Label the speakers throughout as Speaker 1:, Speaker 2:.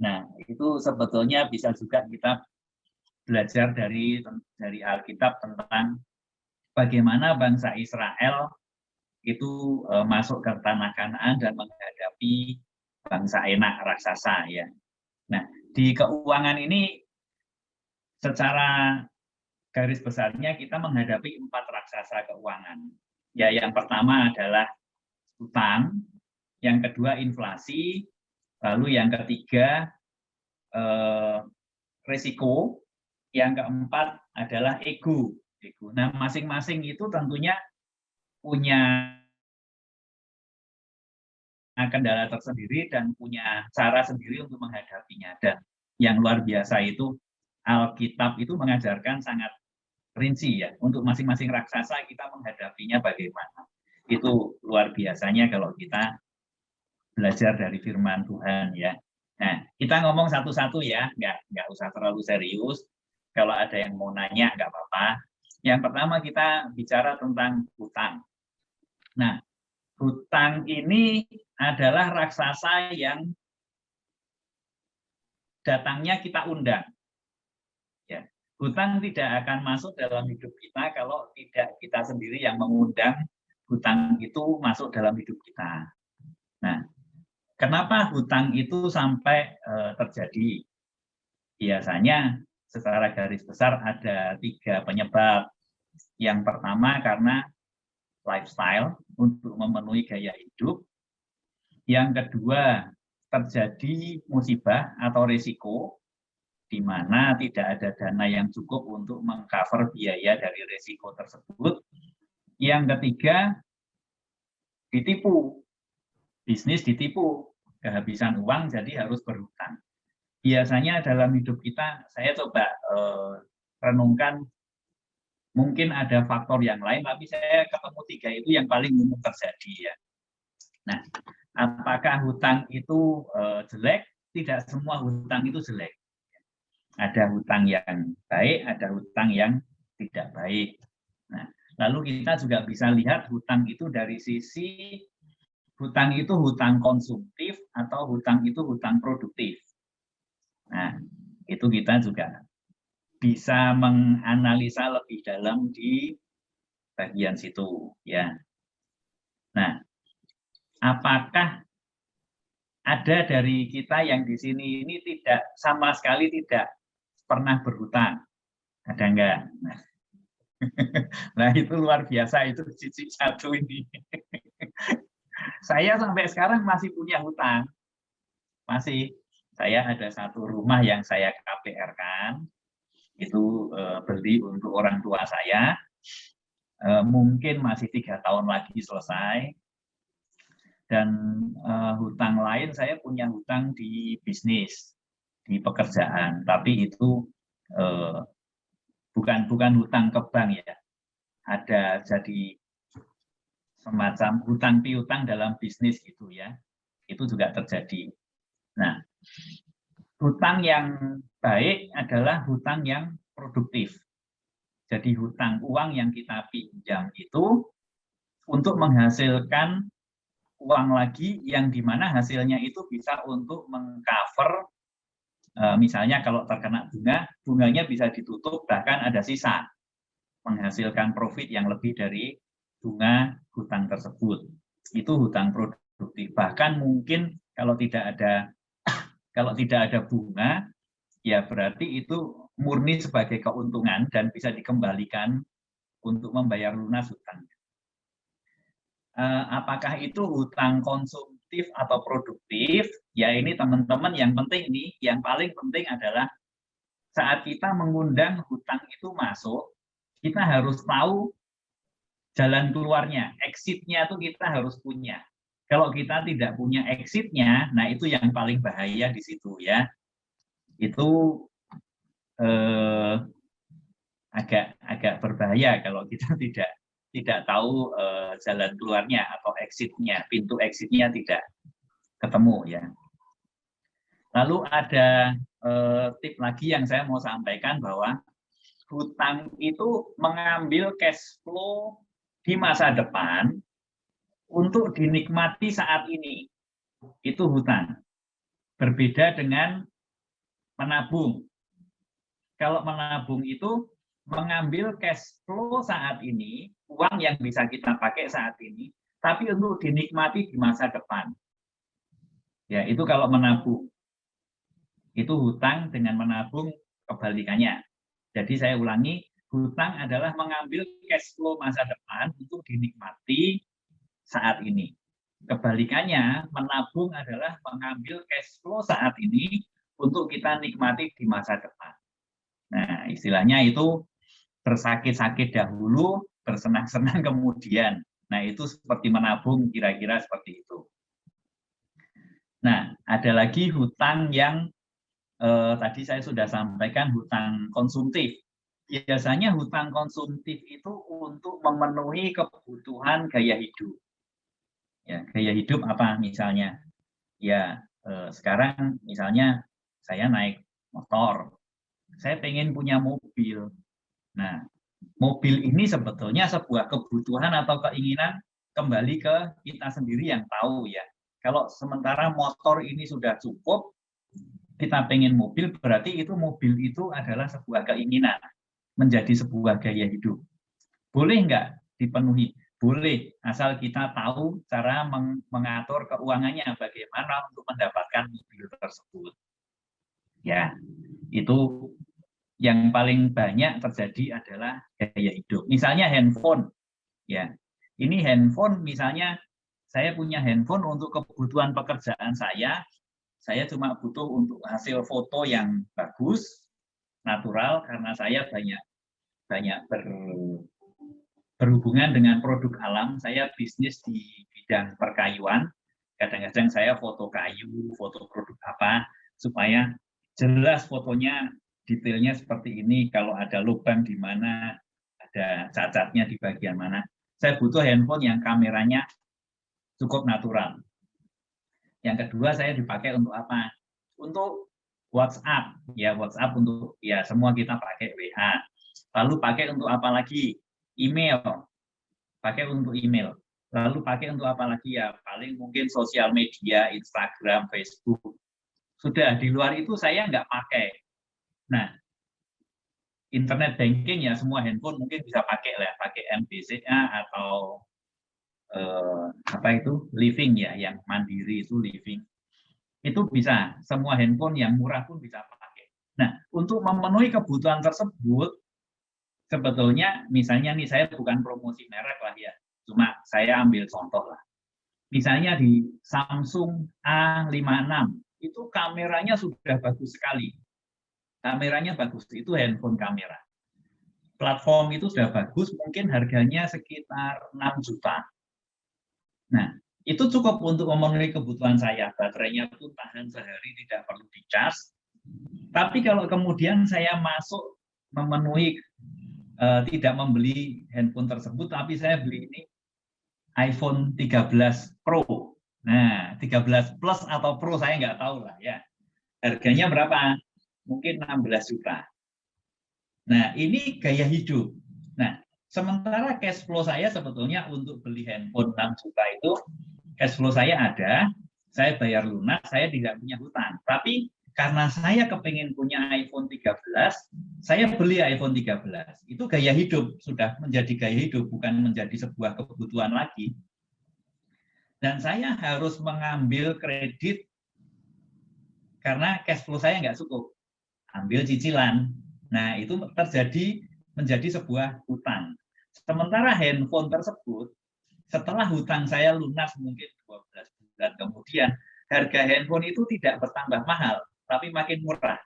Speaker 1: Nah, itu sebetulnya bisa juga kita belajar dari Alkitab tentang bagaimana bangsa Israel itu masuk ke tanah Kanaan dan menghadapi bangsa Enak raksasa ya. Nah, di keuangan ini secara garis besarnya kita menghadapi 4 raksasa keuangan. Ya, yang pertama adalah utang, yang kedua inflasi, lalu yang ketiga risiko, yang keempat adalah ego. Nah, masing-masing itu tentunya punya kendala tersendiri dan punya cara sendiri untuk menghadapinya. Dan yang luar biasa itu Alkitab itu mengajarkan sangat rinci ya, untuk masing-masing raksasa kita menghadapinya bagaimana. Itu luar biasanya kalau kita belajar dari firman Tuhan ya. Nah, kita ngomong satu-satu ya, nggak usah terlalu serius. Kalau ada yang mau nanya nggak apa-apa. Yang pertama kita bicara tentang hutang. Nah, hutang ini adalah raksasa yang datangnya kita undang. Ya. Hutang tidak akan masuk dalam hidup kita kalau tidak kita sendiri yang mengundang hutang itu masuk dalam hidup kita. Nah, kenapa hutang itu sampai terjadi? Biasanya secara garis besar ada 3 penyebab. Yang pertama karena lifestyle untuk memenuhi gaya hidup. Yang kedua terjadi musibah atau risiko di mana tidak ada dana yang cukup untuk mengcover biaya dari risiko tersebut. Yang ketiga ditipu, bisnis ditipu, kehabisan uang jadi harus berhutang. Biasanya dalam hidup kita, saya coba renungkan, mungkin ada faktor yang lain, tapi saya ketemu 3 itu yang paling umum terjadi ya. Nah, apakah hutang itu jelek? Tidak semua hutang itu jelek. Ada hutang yang baik, ada hutang yang tidak baik. Nah, lalu kita juga bisa lihat hutang itu dari sisi hutang itu hutang konsumtif atau hutang itu hutang produktif. Nah, itu kita juga bisa menganalisa lebih dalam di bagian situ ya. Nah, apakah ada dari kita yang di sini ini tidak sama sekali tidak pernah berhutang? Ada enggak? Nah, itu luar biasa itu sisi satu ini. Saya sampai sekarang masih punya hutang. Masih. Saya ada satu rumah yang saya KPR-kan. Itu beli untuk orang tua saya. Mungkin masih 3 tahun lagi selesai. Dan hutang lain saya punya hutang di bisnis, di pekerjaan. Tapi itu bukan hutang ke bank ya. Ada jadi semacam hutang piutang dalam bisnis gitu ya. Itu juga terjadi. Nah, hutang yang baik adalah hutang yang produktif. Jadi hutang uang yang kita pinjam itu untuk menghasilkan uang lagi yang dimana hasilnya itu bisa untuk mengcover, misalnya kalau terkena bunga, bunganya bisa ditutup bahkan ada sisa, menghasilkan profit yang lebih dari bunga hutang tersebut. Itu hutang produktif. Bahkan mungkin kalau tidak ada bunga, ya berarti itu murni sebagai keuntungan dan bisa dikembalikan untuk membayar lunas hutang. Apakah itu hutang konsumtif atau produktif? Ya ini teman-teman yang penting nih, yang paling penting adalah saat kita mengundang hutang itu masuk, kita harus tahu jalan keluarnya, exit-nya itu kita harus punya. Kalau kita tidak punya exit-nya, nah itu yang paling bahaya di situ ya. Itu agak berbahaya kalau kita tidak tahu jalan keluarnya atau exit-nya, pintu exit-nya tidak ketemu ya. Lalu ada tip lagi yang saya mau sampaikan bahwa hutang itu mengambil cash flow di masa depan untuk dinikmati saat ini. Itu hutang. Berbeda dengan menabung. Kalau menabung itu mengambil cash flow saat ini, uang yang bisa kita pakai saat ini, tapi untuk dinikmati di masa depan. Ya, itu kalau menabung. Itu hutang dengan menabung kebalikannya. Jadi saya ulangi, hutang adalah mengambil cash flow masa depan untuk dinikmati saat ini. Kebalikannya, menabung adalah mengambil cash flow saat ini untuk kita nikmati di masa depan. Nah, istilahnya itu bersakit-sakit dahulu, bersenang-senang kemudian. Nah, itu seperti menabung, kira-kira seperti itu. Nah, ada lagi hutang yang tadi saya sudah sampaikan, hutang konsumtif. Biasanya hutang konsumtif itu untuk memenuhi kebutuhan gaya hidup. Ya, gaya hidup apa misalnya? Ya, sekarang misalnya saya naik motor, saya pengen punya mobil. Nah, mobil ini sebetulnya sebuah kebutuhan atau keinginan kembali ke kita sendiri yang tahu ya. Kalau sementara motor ini sudah cukup, kita pengen mobil, berarti itu mobil itu adalah sebuah keinginan, menjadi sebuah gaya hidup. Boleh nggak dipenuhi? Boleh, asal kita tahu cara mengatur keuangannya, bagaimana untuk mendapatkan mobil tersebut. Ya, itu yang paling banyak terjadi adalah gaya hidup. Misalnya handphone, ya. Ini handphone, misalnya saya punya handphone untuk kebutuhan pekerjaan saya cuma butuh untuk hasil foto yang bagus, natural, karena saya banyak berhubungan dengan produk alam. Saya bisnis di bidang perkayuan. Kadang-kadang saya foto kayu, foto produk apa, supaya jelas fotonya, detailnya seperti ini. Kalau ada lubang di mana, ada cacatnya di bagian mana. Saya butuh handphone yang kameranya cukup natural. Yang kedua, saya dipakai untuk apa? Untuk WhatsApp. Ya, WhatsApp untuk, ya semua kita pakai WA. Lalu pakai untuk apa lagi? Email. Pakai untuk email. Lalu pakai untuk apa lagi ya? Paling mungkin sosial media, Instagram, Facebook. Sudah, di luar itu saya nggak pakai. Nah, internet banking ya semua handphone mungkin bisa pakai lah, pakai MBCA atau apa itu living ya, yang mandiri itu living. Itu bisa, semua handphone yang murah pun bisa pakai. Nah, untuk memenuhi kebutuhan tersebut, sebetulnya misalnya nih, saya bukan promosi merek lah ya, cuma saya ambil contoh lah. Misalnya di Samsung A56, itu kameranya sudah bagus sekali. Kameranya bagus, itu handphone kamera. Platform itu sudah bagus, mungkin harganya sekitar 6 juta. Nah, itu cukup untuk memenuhi kebutuhan saya. Baterainya pun tahan sehari, tidak perlu dicas. Tapi kalau kemudian saya masuk memenuhi, tidak membeli handphone tersebut, tapi saya beli ini iPhone 13 Pro. Nah, 13 Plus atau Pro saya nggak tahu lah ya. Harganya berapa? Mungkin 16 juta. Nah, ini gaya hidup. Nah, sementara cash flow saya sebetulnya untuk beli handphone 6 juta itu, cash flow saya ada, saya bayar lunas, saya tidak punya hutang. Tapi karena saya kepengen punya iPhone 13, saya beli iPhone 13. Itu gaya hidup, sudah menjadi gaya hidup, bukan menjadi sebuah kebutuhan lagi. Dan saya harus mengambil kredit karena cash flow saya nggak cukup. Ambil cicilan. Nah, itu terjadi menjadi sebuah hutang. Sementara handphone tersebut, setelah hutang saya lunas mungkin 12 bulan kemudian, harga handphone itu tidak bertambah mahal, tapi makin murah.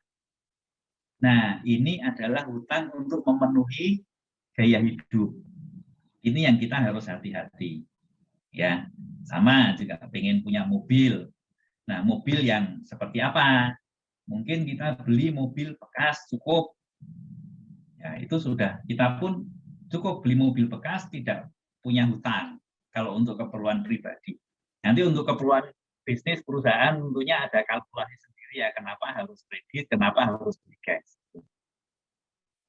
Speaker 1: Nah, ini adalah hutang untuk memenuhi gaya hidup. Ini yang kita harus hati-hati. Ya, sama juga pengen punya mobil. Nah, mobil yang seperti apa? Mungkin kita beli mobil bekas cukup. Ya, itu sudah. Kita pun cukup beli mobil bekas, tidak punya hutang kalau untuk keperluan pribadi. Nanti untuk keperluan bisnis perusahaan tentunya ada kalkulasi sendiri ya, kenapa harus kredit, kenapa harus beli cash.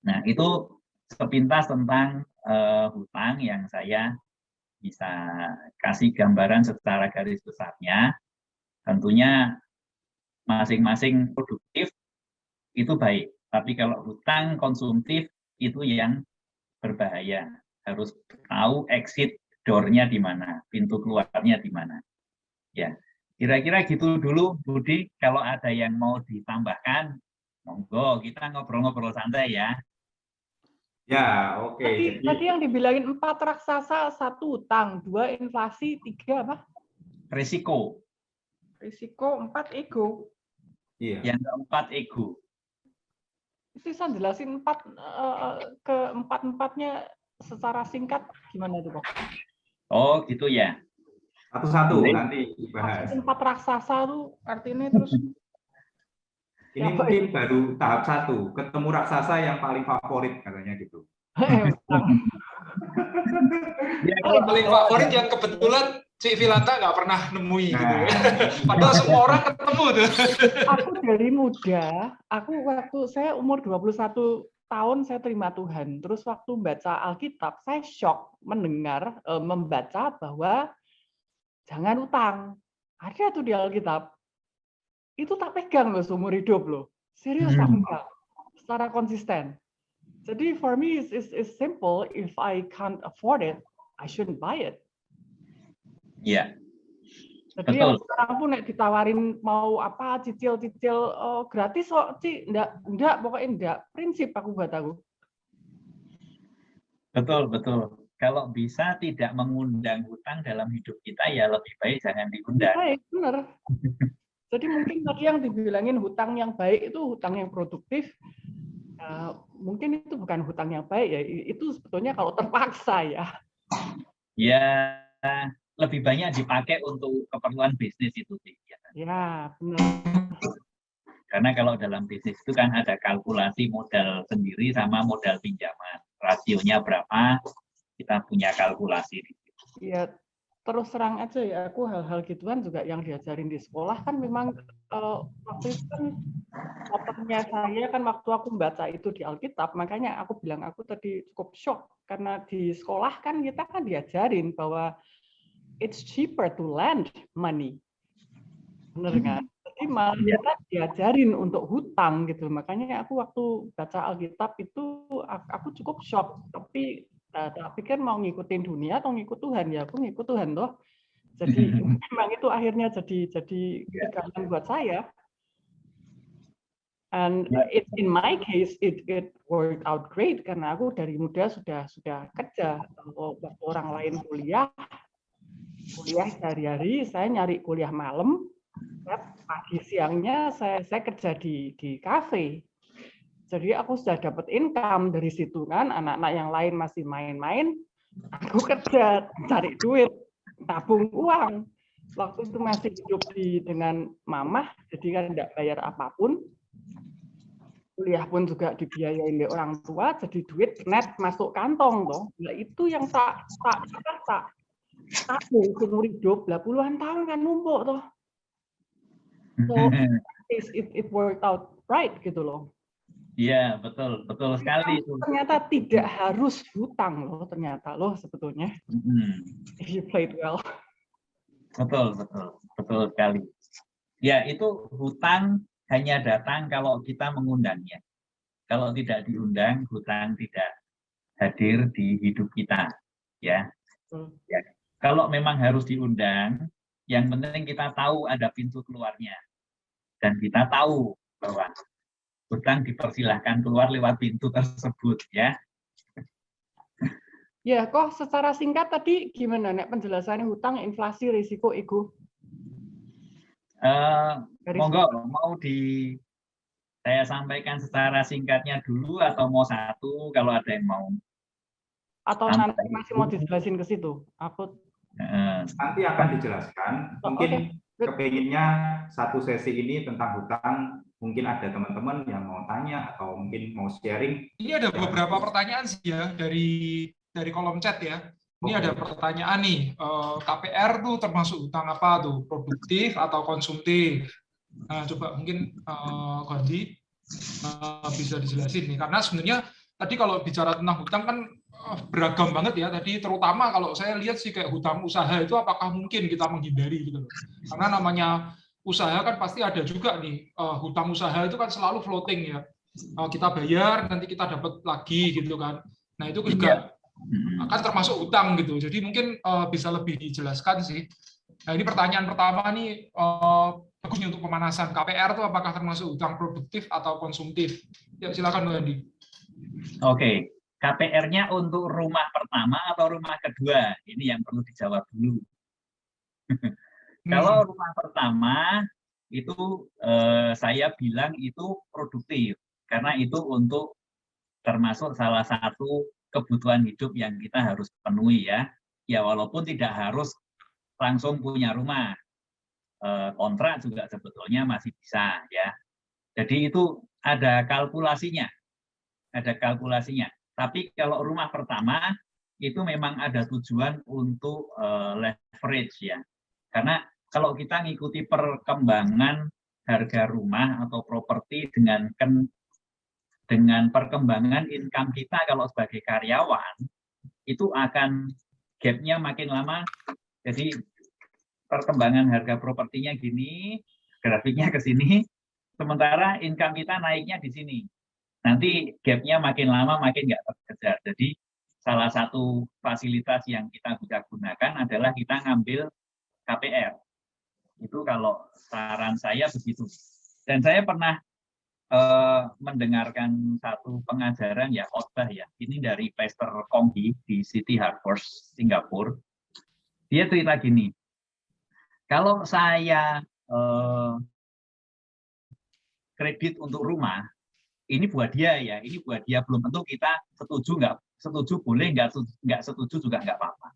Speaker 1: Nah, itu sepintas tentang hutang yang saya bisa kasih gambaran secara garis besarnya. Tentunya masing-masing produktif itu baik. Tapi kalau hutang konsumtif itu yang berbahaya. Harus tahu exit door-nya di mana, pintu keluarnya di mana. Ya, kira-kira gitu dulu, Budi. Kalau ada yang mau ditambahkan, monggo kita ngobrol-ngobrol santai ya.
Speaker 2: Ya, oke.
Speaker 3: Tadi yang dibilangin 4 raksasa, 1 hutang, 2 inflasi, 3 apa?
Speaker 1: Risiko.
Speaker 3: Risiko, 4 ego.
Speaker 2: Iya.
Speaker 1: Yang keempat ego.
Speaker 3: Bisa jelasin ke empat-empatnya secara singkat gimana tuh, Pak?
Speaker 1: Oh, gitu ya.
Speaker 2: Satu-satu nanti dibahas.
Speaker 3: 4 raksasa tuh artinya terus.
Speaker 2: Ini mungkin baru tahap 1, ketemu raksasa yang paling favorit katanya gitu.
Speaker 1: Ya,
Speaker 4: Yang paling favorit yang kebetulan si Vilanta nggak pernah nemui gitu ya. Padahal semua orang ketemu tuh.
Speaker 3: Aku dari muda, waktu saya umur 21 tahun saya terima Tuhan. Terus waktu baca Alkitab, saya shock membaca bahwa jangan utang. Ada tuh di Alkitab. Itu tak pegang loh seumur hidup loh. Serius tak pegang. Secara konsisten. Jadi for me it's simple. If I can't afford it, I shouldn't buy it.
Speaker 1: Iya.
Speaker 3: Jadi sekarang pun ditawarin mau apa cicil-cicil gratis kok, enggak pokoknya enggak. Prinsip buat aku.
Speaker 1: Betul. Kalau bisa tidak mengundang hutang dalam hidup kita ya lebih baik jangan diundang.
Speaker 3: Baik, benar. Jadi mungkin tadi yang dibilangin hutang yang baik itu hutang yang produktif. Mungkin itu bukan hutang yang baik ya. Itu sebetulnya kalau terpaksa ya.
Speaker 1: Ya, lebih banyak dipakai untuk keperluan bisnis itu sih.
Speaker 3: Ya, benar.
Speaker 1: Karena kalau dalam bisnis itu kan ada kalkulasi modal sendiri sama modal pinjaman. Rasionya berapa, kita punya kalkulasi.
Speaker 3: Iya, terus terang aja ya, aku hal-hal gituan juga yang diajarin di sekolah kan memang waktu itu kan otaknya saya kan waktu aku membaca itu di Alkitab, makanya aku bilang aku tadi cukup shock karena di sekolah kan kita kan diajarin bahwa it's cheaper to lend money, bener kan? Jadi malah kita diajarin untuk hutang gitu, makanya aku waktu baca Alkitab itu aku cukup shock, tapi tak pikir mau ngikutin dunia atau ngikut Tuhan ya, aku ngikut Tuhan toh. Jadi memang itu akhirnya jadi pegangan buat saya. And in my case it worked out great karena aku dari muda sudah kerja. Waktu orang lain kuliah sehari-hari, saya nyari kuliah malam, pagi siangnya saya kerja di kafe. Jadi aku sudah dapat income dari situ kan, anak-anak yang lain masih main-main, aku kerja cari duit, tabung uang. Waktu itu masih hidup dengan mamah, jadi kan tidak bayar apapun. Kuliah pun juga dibiayain oleh orang tua, jadi duit net masuk kantong toh. Nah, itu yang tak tabung seumur hidup, puluhan tahun kan numpuk toh. So it worked out right gitu loh.
Speaker 1: Iya, betul sekali itu.
Speaker 3: Ternyata tidak harus hutang loh, ternyata loh sebetulnya. If you played well. Betul
Speaker 1: sekali. Ya, itu hutang hanya datang kalau kita mengundangnya. Kalau tidak diundang, hutang tidak hadir di hidup kita. Ya. Kalau memang harus diundang, yang penting kita tahu ada pintu keluarnya. Dan kita tahu bahwa hutang dipersilahkan keluar lewat pintu tersebut, ya.
Speaker 3: Ya, kok secara singkat tadi gimana nek penjelasannya hutang, inflasi, risiko, ego?
Speaker 1: Monggo, mau saya sampaikan secara singkatnya dulu atau mau satu kalau ada yang mau?
Speaker 3: Atau nanti masih mau dijelasin ke situ?
Speaker 2: Nanti akan dijelaskan. Mungkin kepinginnya satu sesi ini tentang hutang. Mungkin ada teman-teman yang mau tanya atau mungkin mau sharing.
Speaker 4: Ini ada beberapa pertanyaan sih ya dari kolom chat ya. Ini ada pertanyaan nih, KPR tuh termasuk hutang apa tuh? Produktif atau konsumtif? Nah, coba mungkin Gandhi bisa dijelasin nih. Karena sebenarnya tadi kalau bicara tentang hutang kan beragam banget ya. Tadi terutama kalau saya lihat sih kayak hutang usaha itu apakah mungkin kita menghindari gitu loh. Karena namanya usaha kan pasti ada juga nih, hutang usaha itu kan selalu floating ya. Kita bayar, nanti kita dapat lagi gitu kan. Nah itu juga akan termasuk hutang gitu. Jadi mungkin bisa lebih dijelaskan sih. Nah ini pertanyaan pertama nih, bagus nih untuk pemanasan. KPR itu apakah termasuk hutang produktif atau konsumtif? Ya silakan Bu Andi.
Speaker 1: Oke, KPR-nya untuk rumah pertama atau rumah kedua? Ini yang perlu dijawab dulu. Kalau rumah pertama itu saya bilang itu produktif karena itu untuk termasuk salah satu kebutuhan hidup yang kita harus penuhi ya. Ya walaupun tidak harus langsung punya rumah, kontrak juga sebetulnya masih bisa ya. Jadi itu ada kalkulasinya, Tapi kalau rumah pertama itu memang ada tujuan untuk leverage ya. Karena kalau kita ngikuti perkembangan harga rumah atau properti dengan perkembangan income kita kalau sebagai karyawan, itu akan gap-nya makin lama. Jadi perkembangan harga propertinya gini, grafiknya ke sini, sementara income kita naiknya di sini. Nanti gap-nya makin lama makin nggak terkejar. Jadi salah satu fasilitas yang kita bisa gunakan adalah kita ngambil KPR. Itu kalau saran saya begitu. Dan saya pernah mendengarkan satu pengajaran ya khotbah ya. Ini dari Pastor Konghi di City Harbour, Singapura. Dia cerita gini, kalau saya kredit untuk rumah, ini buat dia ya, ini buat dia, belum tentu kita setuju, nggak setuju boleh, nggak setuju juga nggak apa-apa.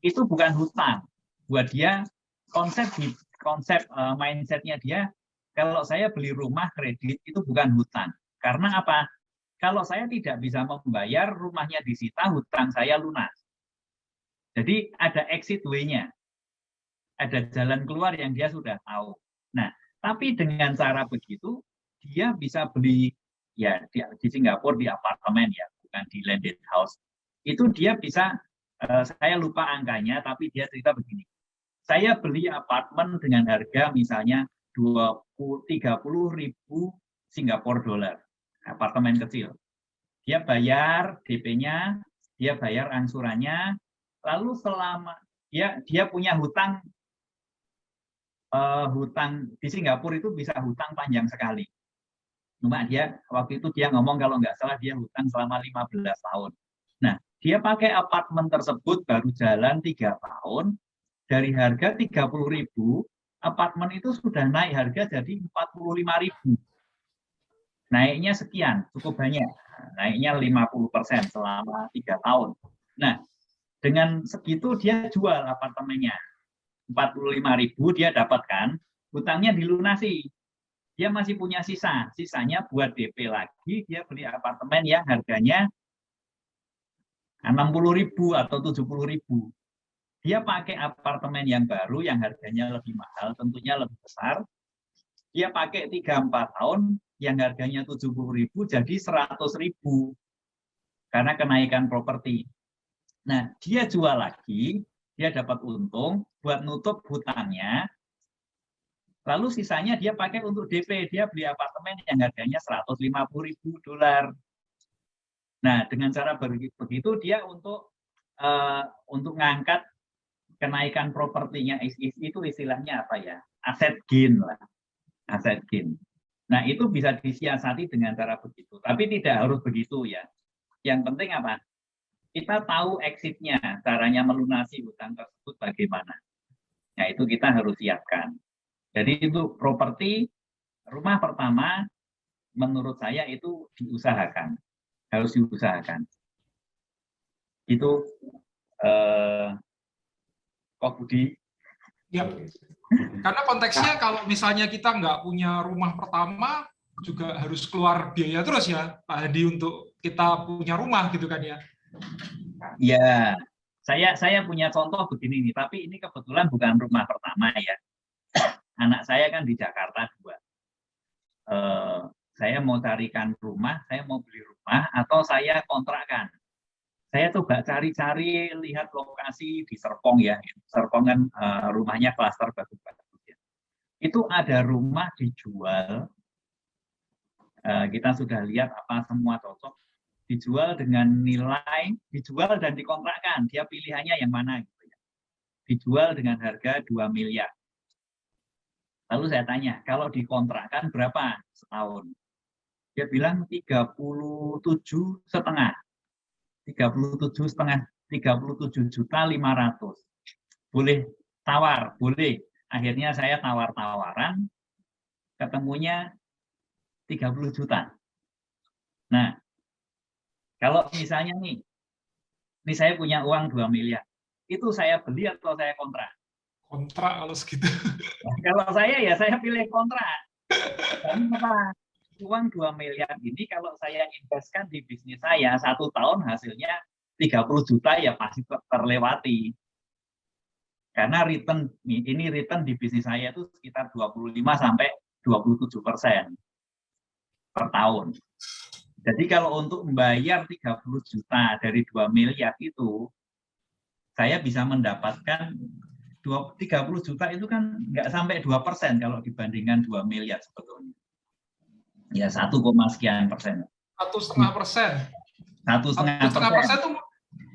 Speaker 1: Itu bukan hutang buat dia. Konsep mindsetnya dia, kalau saya beli rumah kredit itu bukan hutang. Karena apa? Kalau saya tidak bisa membayar, rumahnya disita, hutang saya lunas. Jadi ada exit way-nya, ada jalan keluar yang dia sudah tahu. Nah, tapi dengan cara begitu dia bisa beli ya di Singapura di apartemen ya, bukan di landed house. Itu dia bisa, saya lupa angkanya, tapi dia cerita begini. Saya beli apartemen dengan harga misalnya 30.000 Singapura dolar, apartemen kecil. Dia bayar DP-nya, dia bayar angsurannya, lalu selama dia punya hutang di Singapura itu bisa hutang panjang sekali. Cuma dia waktu itu dia ngomong kalau nggak salah dia hutang selama 15 tahun. Nah, dia pakai apartemen tersebut baru jalan 3 tahun. Dari harga 30.000, apartemen itu sudah naik harga jadi 45.000. Naiknya sekian, cukup banyak. Naiknya 50% selama 3 tahun. Nah, dengan segitu dia jual apartemennya. 45.000 dia dapatkan, hutangnya dilunasi. Dia masih punya sisa. Sisanya buat DP lagi, dia beli apartemen yang harganya 60.000 atau 70.000. Dia pakai apartemen yang baru yang harganya lebih mahal, tentunya lebih besar. Dia pakai 3-4 tahun yang harganya 70.000 jadi 100.000 karena kenaikan properti. Nah, dia jual lagi, dia dapat untung buat nutup hutangnya. Lalu sisanya dia pakai untuk DP, dia beli apartemen yang harganya 150.000 dolar. Nah, dengan cara begitu dia untuk ngangkat kenaikan propertinya itu istilahnya apa ya? Aset gain lah. Aset gain. Nah, itu bisa disiasati dengan cara begitu. Tapi tidak harus begitu ya. Yang penting apa? Kita tahu exit-nya, caranya melunasi hutang tersebut bagaimana. Nah, itu kita harus siapkan. Jadi itu properti rumah pertama menurut saya itu diusahakan. Harus diusahakan. Itu Kok Budi?
Speaker 4: Ya, karena konteksnya kalau misalnya kita nggak punya rumah pertama, juga harus keluar biaya terus ya, Pak Hadi, untuk kita punya rumah gitu kan ya?
Speaker 1: Ya, saya punya contoh begini nih, tapi ini kebetulan bukan rumah pertama ya. Anak saya kan di Jakarta 2. Saya mau carikan rumah, saya mau beli rumah, atau saya kontrakkan. Saya coba cari-cari, lihat lokasi di Serpong ya. Serpong kan rumahnya klaster bagus-bagus ya. Itu ada rumah dijual, kita sudah lihat apa semua cocok, dijual dengan nilai, dijual dan dikontrakkan, dia pilihannya yang mana gitu ya. Dijual dengan harga 2 miliar. Lalu saya tanya, kalau dikontrakkan berapa setahun? Dia bilang 37,5. 37,5 juta 500. Boleh tawar, boleh. Akhirnya saya tawar-tawaran, ketemunya 30 juta. Nah, kalau misalnya nih saya punya uang 2 miliar, itu saya beli atau saya kontrak?
Speaker 4: Kontrak kalau segitu.
Speaker 1: Nah, kalau saya pilih kontrak. Karena uang 2 miliar ini kalau saya investkan di bisnis saya, 1 tahun hasilnya 30 juta ya pasti terlewati. Karena return di bisnis saya itu sekitar 25-27% per tahun. Jadi kalau untuk membayar 30 juta dari 2 miliar itu, saya bisa mendapatkan 30 juta itu kan nggak sampai 2% kalau dibandingkan 2 miliar sebetulnya. Ya 1, sekian persen.
Speaker 4: 1,5%.
Speaker 1: 1,5%
Speaker 4: itu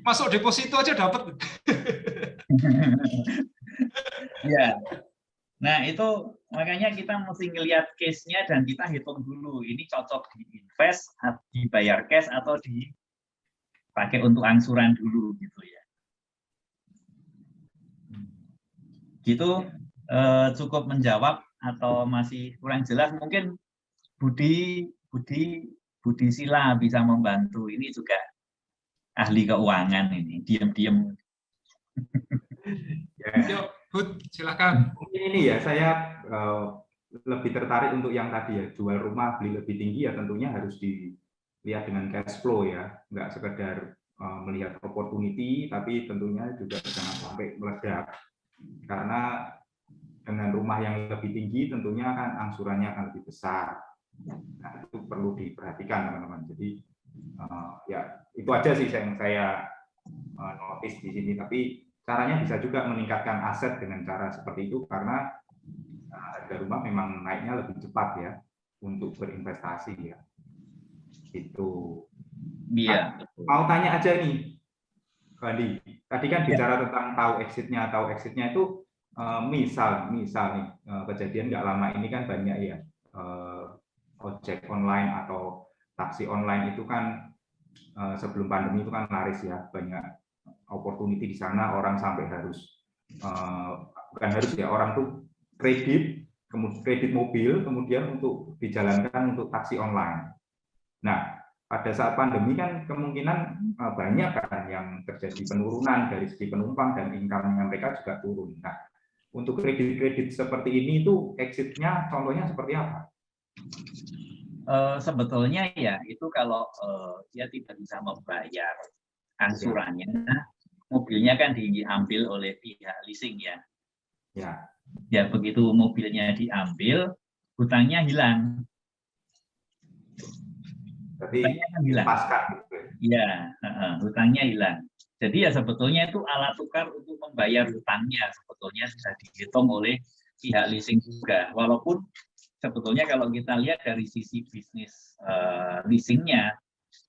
Speaker 4: masuk deposito aja dapat.
Speaker 1: Ya. Nah, itu makanya kita mesti ngelihat case-nya dan kita hitung dulu. Ini cocok diinvest, dibayar cash, atau dipakai untuk angsuran dulu gitu ya. Gitu cukup menjawab atau masih kurang jelas? Mungkin Budi Sila bisa membantu. Ini juga ahli keuangan ini, diam-diam.
Speaker 4: Yuk, Bud, silakan.
Speaker 2: Mungkin ini ya, saya lebih tertarik untuk yang tadi ya, jual rumah beli lebih tinggi ya tentunya harus dilihat dengan cash flow ya, nggak sekedar melihat opportunity, tapi tentunya juga jangan sampai meledak. Karena dengan rumah yang lebih tinggi tentunya kan angsurannya akan lebih besar. Nah, itu perlu diperhatikan teman-teman. Jadi ya itu aja sih yang saya notice di sini. Tapi caranya bisa juga meningkatkan aset dengan cara seperti itu karena harga rumah memang naiknya lebih cepat ya untuk berinvestasi ya. Itu.
Speaker 1: Iya.
Speaker 2: Mau tanya aja nih, Bandi. Tadi kan bicara tentang tahu exitnya itu misal nih kejadian nggak lama ini kan banyak ya ojek online atau taksi online itu kan sebelum pandemi itu kan laris ya, banyak opportunity di sana, orang sampai harus bukan harus ya, orang tuh kredit mobil kemudian untuk dijalankan untuk taksi online. Nah, pada saat pandemi kan kemungkinan banyak kan yang terjadi penurunan dari segi penumpang dan income-nya mereka juga turun. Nah, untuk kredit-kredit seperti ini itu exit-nya contohnya seperti apa?
Speaker 1: Sebetulnya ya itu kalau dia tidak bisa membayar angsurannya, mobilnya kan diambil oleh pihak leasing ya. Ya begitu mobilnya diambil, hutangnya hilang.
Speaker 2: Hutangnya kan hilang. Ya,
Speaker 1: hutangnya hilang. Jadi ya sebetulnya itu alat tukar untuk membayar hutangnya sebetulnya sudah dihitung oleh pihak leasing juga. Walaupun sebetulnya kalau kita lihat dari sisi bisnis leasingnya,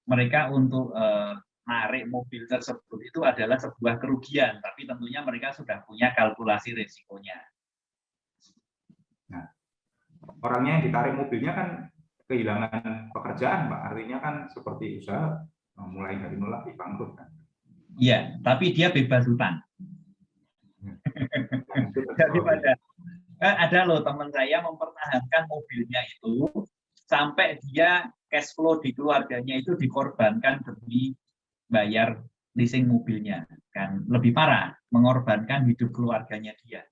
Speaker 1: mereka untuk narik mobil tersebut itu adalah sebuah kerugian, tapi tentunya mereka sudah punya kalkulasi risikonya.
Speaker 2: Nah, orangnya yang ditarik mobilnya kan kehilangan pekerjaan, Pak. Artinya kan seperti usaha mulai dari nol lagi bangkrut kan.
Speaker 1: Iya, tapi dia bebas hutang. Daripada ada loh teman saya mempertahankan mobilnya itu sampai dia cash flow di keluarganya itu dikorbankan demi bayar leasing mobilnya, kan lebih parah, mengorbankan hidup keluarganya dia.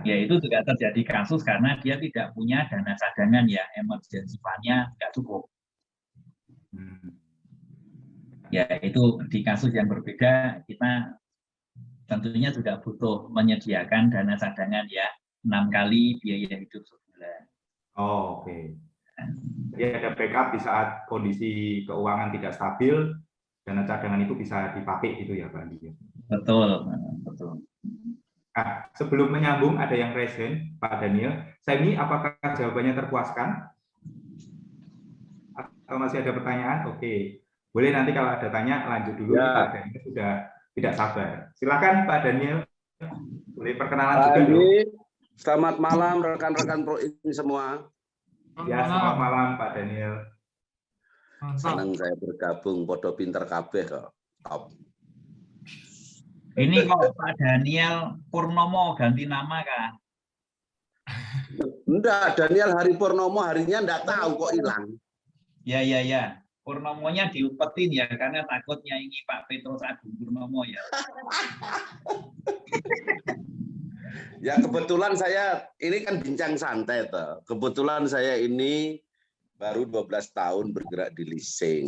Speaker 1: Ya itu juga terjadi kasus karena dia tidak punya dana cadangan ya, emergency fund-nya nggak cukup. Ya itu di kasus yang berbeda kita tentunya juga butuh menyediakan dana cadangan ya 6 kali biaya hidup sebulan.
Speaker 2: Oh, oke. Jadi ada backup di saat kondisi keuangan tidak stabil, dana cadangan itu bisa dipakai gitu ya, Pak Andi?
Speaker 1: Betul, betul.
Speaker 2: Nah, sebelum menyambung ada yang raise hand, Pak Daniel. Saya ini apakah jawabannya terpuaskan? Atau masih ada pertanyaan? Oke. Boleh nanti kalau ada tanya lanjut dulu.
Speaker 5: Ya.
Speaker 2: Ini Pak Daniel sudah tidak sabar. Silakan Pak Daniel. Boleh perkenalan
Speaker 5: Pak
Speaker 2: juga
Speaker 5: Andi,
Speaker 2: dong.
Speaker 5: selamat malam rekan-rekan Pro ini semua.
Speaker 2: Ya, selamat malam Pak Daniel.
Speaker 5: Senang saya bergabung, podo pinter kabeh kok. Top.
Speaker 1: Ini kok Pak Daniel Purnomo ganti nama kah?
Speaker 5: Enggak, Daniel Hari Purnomo harinya enggak tahu kok hilang.
Speaker 1: Ya. Purnomonya diumpetin ya, karena takut nyaingi Pak Petrus Agung Purnomo ya.
Speaker 5: Ya kebetulan saya, ini kan bincang santai toh. Kebetulan saya ini baru 12 tahun bergerak di leasing.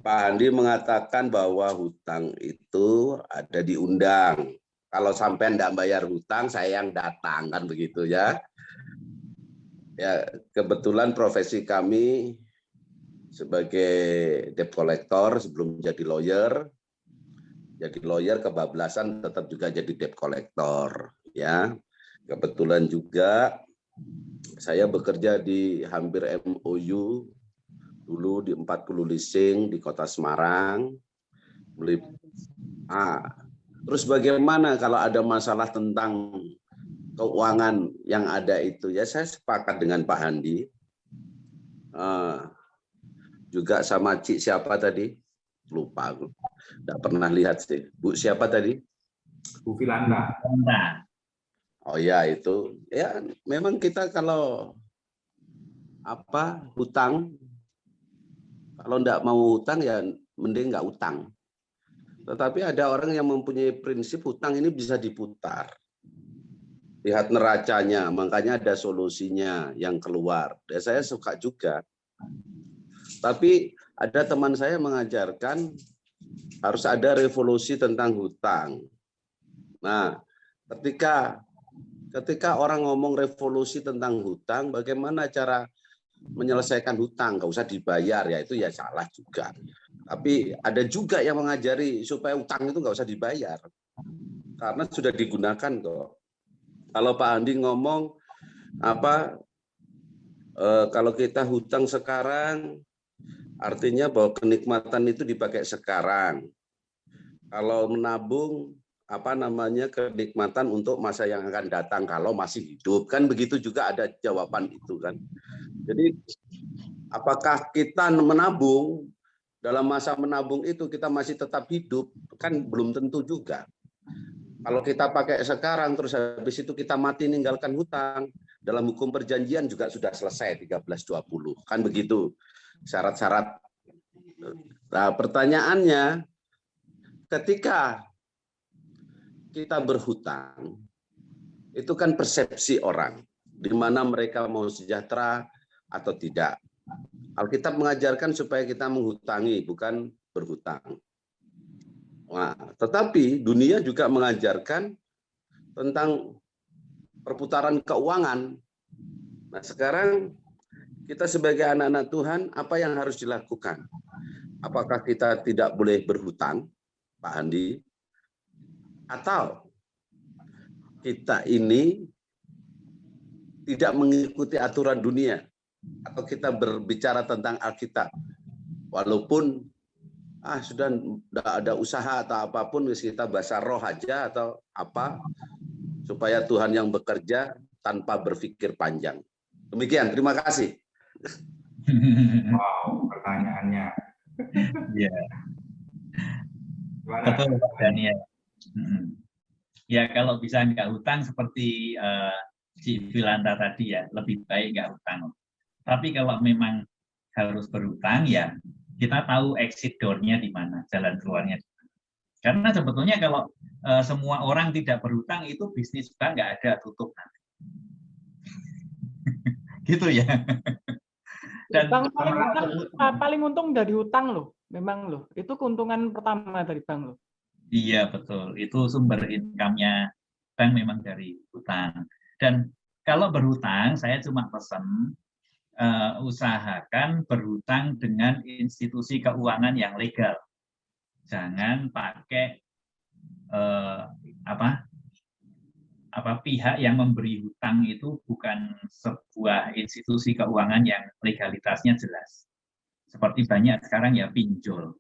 Speaker 5: Pak Andi mengatakan bahwa hutang itu ada diundang. Kalau sampai enggak bayar hutang, saya yang datang, kan begitu ya. Ya, kebetulan profesi kami sebagai debt collector sebelum jadi lawyer. Jadi lawyer kebablasan tetap juga jadi debt collector, ya. Kebetulan juga saya bekerja di hampir MOU dulu di 40 leasing di Kota Semarang. Terus bagaimana kalau ada masalah tentang keuangan yang ada itu? Ya saya sepakat dengan Pak Handi. Juga sama Cik siapa tadi? Lupa aku. Tidak pernah lihat sih. Bu siapa tadi?
Speaker 2: Bu Filanda.
Speaker 5: Oh ya itu. Ya memang kita kalau hutang, kalau enggak mau hutang ya mending enggak utang. Tetapi ada orang yang mempunyai prinsip hutang ini bisa diputar. Lihat neracanya, makanya ada solusinya yang keluar. Dan saya suka juga. Tapi ada teman saya mengajarkan harus ada revolusi tentang hutang. Nah, ketika orang ngomong revolusi tentang hutang, bagaimana cara menyelesaikan hutang? Nggak usah dibayar, ya itu ya salah juga. Tapi ada juga yang mengajari supaya hutang itu nggak usah dibayar. Karena sudah digunakan kok. Kalau Pak Andi ngomong, kalau kita hutang sekarang, artinya bahwa kenikmatan itu dipakai sekarang. Kalau menabung, kenikmatan untuk masa yang akan datang kalau masih hidup. Kan begitu juga ada jawaban itu kan. Jadi apakah kita menabung, dalam masa menabung itu kita masih tetap hidup? Kan belum tentu juga. Kalau kita pakai sekarang, terus habis itu kita mati ninggalkan hutang, dalam hukum perjanjian juga sudah selesai 1320. Kan begitu syarat-syarat. Nah, pertanyaannya, ketika kita berhutang, itu kan persepsi orang, di mana mereka mau sejahtera atau tidak. Alkitab mengajarkan supaya kita menghutangi, bukan berhutang. Nah, tetapi dunia juga mengajarkan tentang perputaran keuangan. Nah, sekarang kita sebagai anak-anak Tuhan, apa yang harus dilakukan? Apakah kita tidak boleh berhutang, Pak Andi? Atau kita ini tidak mengikuti aturan dunia? Atau kita berbicara tentang Alkitab? Walaupun sudah tidak ada usaha atau apapun, kita bahasa roh aja atau apa, supaya Tuhan yang bekerja tanpa berpikir panjang. Demikian, terima kasih.
Speaker 2: Wow, pertanyaannya.
Speaker 1: Ya. Betul Pak Daniel. Ya kalau bisa nggak hutang seperti si Filanda tadi ya, lebih baik nggak hutang. Tapi kalau memang harus berhutang ya kita tahu exit door-nya di mana, jalan keluarnya. Karena sebetulnya kalau semua orang tidak berhutang itu bisnis bank nggak ada, tutup nanti. Gitu ya. Dan
Speaker 3: bank paling untung dari hutang loh, memang loh. Itu keuntungan pertama dari bank loh.
Speaker 1: Iya betul, itu sumber income-nya bank memang dari hutang. Dan kalau berhutang, saya cuma pesan usahakan berhutang dengan institusi keuangan yang legal. Jangan pakai pihak yang memberi hutang itu bukan sebuah institusi keuangan yang legalitasnya jelas. Seperti banyak sekarang ya pinjol.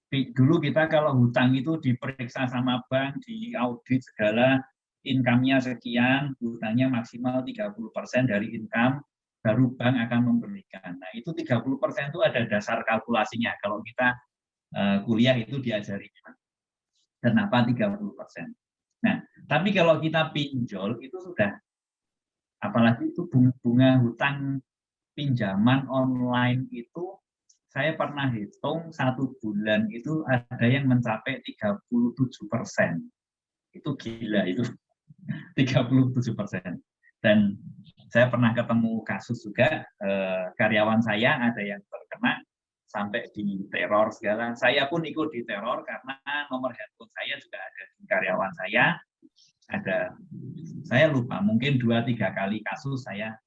Speaker 1: Dulu kita kalau hutang itu diperiksa sama bank, diaudit segala, income-nya sekian, hutangnya maksimal 30% dari income, baru bank akan memberikan. Nah, itu 30% itu ada dasar kalkulasinya. Kalau kita kuliah itu diajari. Kenapa 30%? Nah, tapi kalau kita pinjol itu sudah, apalagi itu bunga hutang pinjaman online itu, saya pernah hitung 1 bulan itu ada yang mencapai 37%. Itu gila itu, 37%. Dan saya pernah ketemu kasus juga, karyawan saya ada yang terkena sampai di teror segala. Saya pun ikut di teror karena nomor handphone saya juga ada di karyawan saya. Saya lupa, mungkin 2-3 kali kasus saya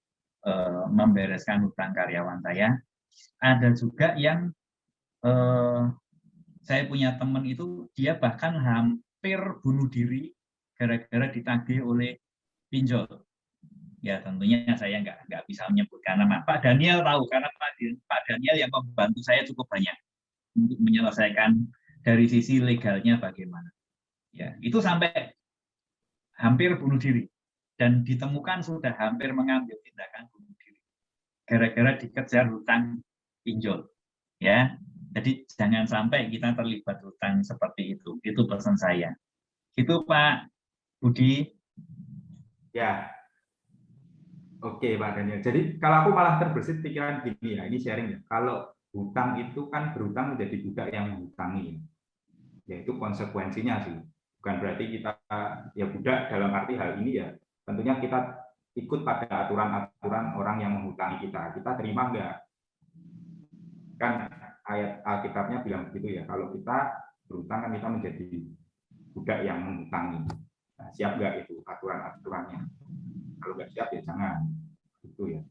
Speaker 1: membereskan hutang karyawan saya. Ada juga yang saya punya teman itu, dia bahkan hampir bunuh diri gara-gara ditagih oleh pinjol. Ya tentunya saya nggak bisa menyebutkan nama. Pak Daniel tahu, karena Pak Daniel yang membantu saya cukup banyak untuk menyelesaikan dari sisi legalnya bagaimana. Ya, itu sampai hampir bunuh diri dan ditemukan sudah hampir mengambil tindakan bunuh diri gara-gara dikejar hutang pinjol. Ya, jadi jangan sampai kita terlibat hutang seperti itu. Itu pesan saya. Itu Pak Budi.
Speaker 2: Ya. Oke, Pak Daniel. Jadi kalau aku malah terbersit pikiran gini ya, ini sharing ya. Kalau hutang itu kan berhutang menjadi budak yang menghutangi. Ya itu konsekuensinya sih. Bukan berarti kita ya budak dalam arti hal ini ya. Tentunya kita ikut pada aturan-aturan orang yang menghutangi kita. Kita terima enggak? Kan ayat Alkitabnya bilang begitu ya. Kalau kita berhutang kan kita menjadi budak yang menghutangi. Nah, siap enggak itu aturan-aturannya? Kalau nggak siap ya jangan, itu ya.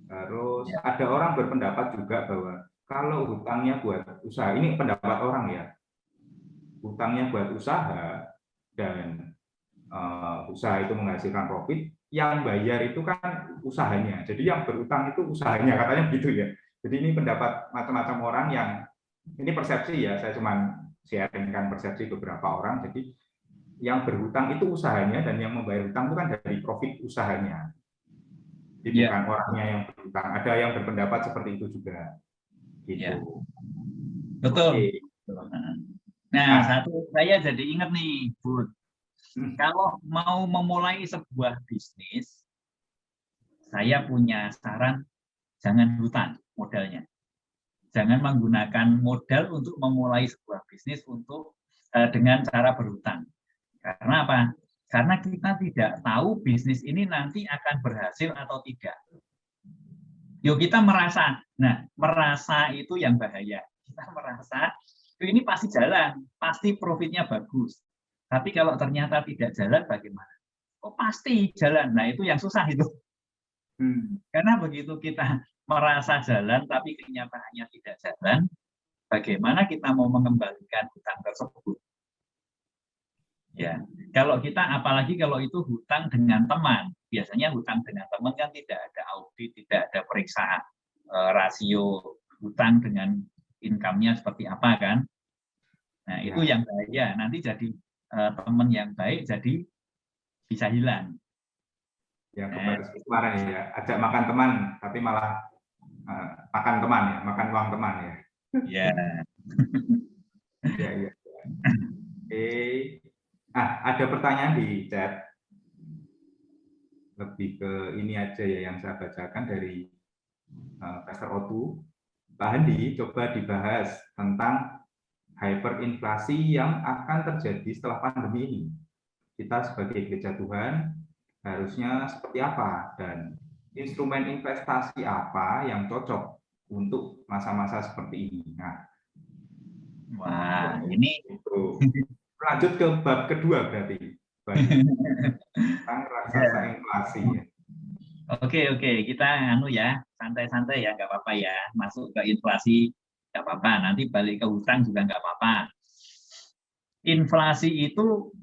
Speaker 2: Terus ada orang berpendapat juga bahwa kalau hutangnya buat usaha, ini pendapat orang ya, hutangnya buat usaha dan usaha itu menghasilkan profit, yang bayar itu kan usahanya. Jadi yang berutang itu usahanya, katanya begitu ya. Jadi ini pendapat macam-macam orang yang, ini persepsi ya, saya cuma sharingkan persepsi beberapa orang. Jadi yang berhutang itu usahanya dan yang membayar hutang itu kan dari profit usahanya. Jadi bukan orangnya yang berhutang. Ada yang berpendapat seperti itu juga. Gitu.
Speaker 1: Betul.
Speaker 2: Oke.
Speaker 1: Nah, satu saya jadi ingat nih, Bud. Kalau mau memulai sebuah bisnis, saya punya saran, jangan hutang modalnya. Jangan menggunakan modal untuk memulai sebuah bisnis dengan cara berhutang. Karena apa? Karena kita tidak tahu bisnis ini nanti akan berhasil atau tidak. Yuk kita merasa, nah merasa itu yang bahaya. Kita merasa ini pasti jalan, pasti profitnya bagus. Tapi kalau ternyata tidak jalan bagaimana? Oh pasti jalan. Nah itu yang susah itu. Karena begitu kita merasa jalan tapi kenyataannya tidak jalan, bagaimana kita mau mengembalikan hutang tersebut? Ya, kalau kita apalagi kalau itu hutang dengan teman, biasanya hutang dengan teman kan tidak ada audit, tidak ada periksaan rasio hutang dengan income-nya seperti apa kan? Nah itu yang bahaya. Nanti jadi teman yang baik jadi bisa hilang.
Speaker 2: Ya kemarin ya, ajak makan teman, tapi malah makan teman ya, makan uang teman ya.
Speaker 1: Ya.
Speaker 2: Ya. Oke. Ada pertanyaan di chat. Lebih ke ini aja ya yang saya bacakan dari Pastor Otu. Pak Handi, coba dibahas tentang hyperinflasi yang akan terjadi setelah pandemi ini. Kita sebagai gereja Tuhan harusnya seperti apa dan instrumen investasi apa yang cocok untuk masa-masa seperti ini. Nah,
Speaker 1: wah, ini
Speaker 2: itu. Lanjut ke bab kedua berarti. Tentang raksasa inflasi.
Speaker 1: Oke, kita santai-santai ya, nggak apa-apa ya. Masuk ke inflasi nggak apa-apa. Nanti balik ke hutang juga nggak apa-apa. inflasi itu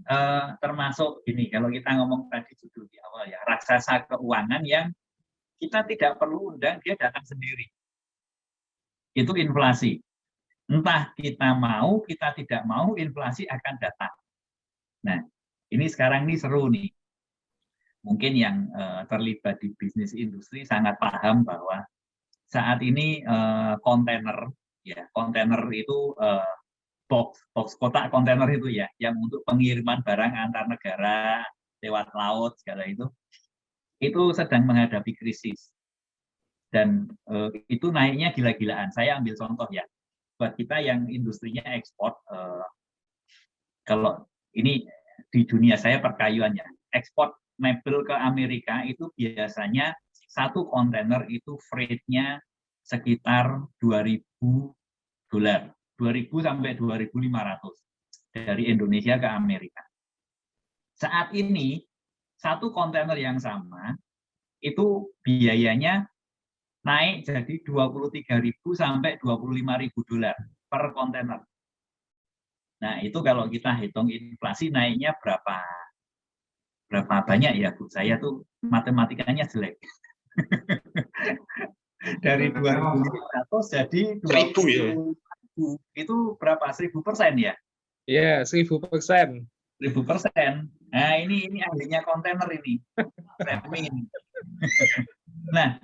Speaker 1: termasuk ini, kalau kita ngomong tadi judul di awal ya, raksasa keuangan yang kita tidak perlu undang, dia datang sendiri. Itu inflasi. Entah kita mau, kita tidak mau, inflasi akan datang. Nah, ini sekarang ini seru nih. Mungkin yang terlibat di bisnis industri sangat paham bahwa saat ini kontainer, ya kontainer itu box kotak kontainer itu ya, yang untuk pengiriman barang antar negara lewat laut segala itu sedang menghadapi krisis. Dan itu naiknya gila-gilaan. Saya ambil contoh ya, buat kita yang industrinya ekspor, kalau ini di dunia saya perkayuannya, ekspor mebel ke Amerika itu biasanya satu kontainer itu freight-nya sekitar $2.000, 2.000 sampai 2.500 dari Indonesia ke Amerika. Saat ini satu kontainer yang sama itu biayanya naik jadi 23.000 sampai 25.000 dolar per kontainer. Nah, itu kalau kita hitung inflasi naiknya berapa banyak ya, Bu? Saya tuh matematikanya jelek. Dari 2.500 jadi
Speaker 6: 1.000 ya.
Speaker 1: Itu berapa? 1.000% ya?
Speaker 7: Iya, 1.000%.
Speaker 1: 1.000%. Nah, ini ahlinya kontainer ini. Nah,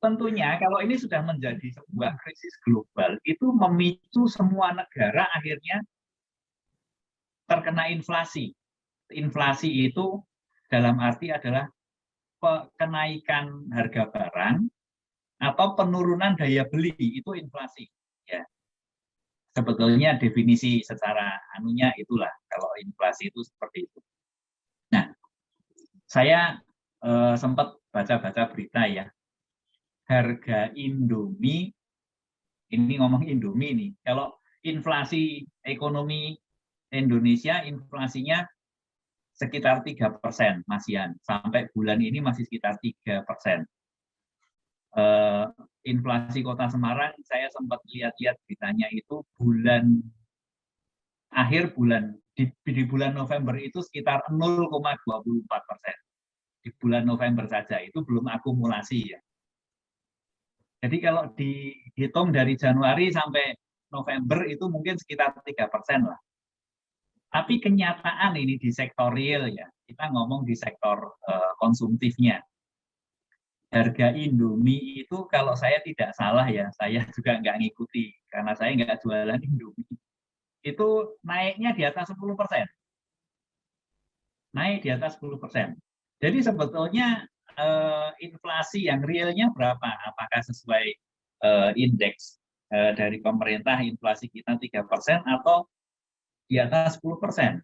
Speaker 1: tentunya kalau ini sudah menjadi sebuah krisis global, itu memicu semua negara akhirnya terkena inflasi. Inflasi itu dalam arti adalah kenaikan harga barang atau penurunan daya beli, itu inflasi. Ya. Sebetulnya definisi secara anunya itulah, kalau inflasi itu seperti itu. Nah, saya sempat baca-baca berita ya, harga Indomie, ini ngomong Indomie nih, kalau inflasi ekonomi Indonesia, inflasinya sekitar 3%, masihan. Sampai bulan ini masih sekitar 3%. Inflasi Kota Semarang, saya sempat lihat-lihat beritanya itu akhir bulan, di bulan November itu sekitar 0,24%. Di bulan November saja, itu belum akumulasi ya. Jadi kalau dihitung dari Januari sampai November itu mungkin sekitar 3% lah. Tapi kenyataan ini di sektor real ya, kita ngomong di sektor konsumtifnya. Harga Indomie itu kalau saya tidak salah ya, saya juga nggak ngikuti karena saya nggak jualan Indomie. Itu naiknya di atas 10%. Naik di atas 10%. Jadi sebetulnya inflasi yang realnya berapa? Apakah sesuai indeks dari pemerintah inflasi kita 3% atau di atas 10%?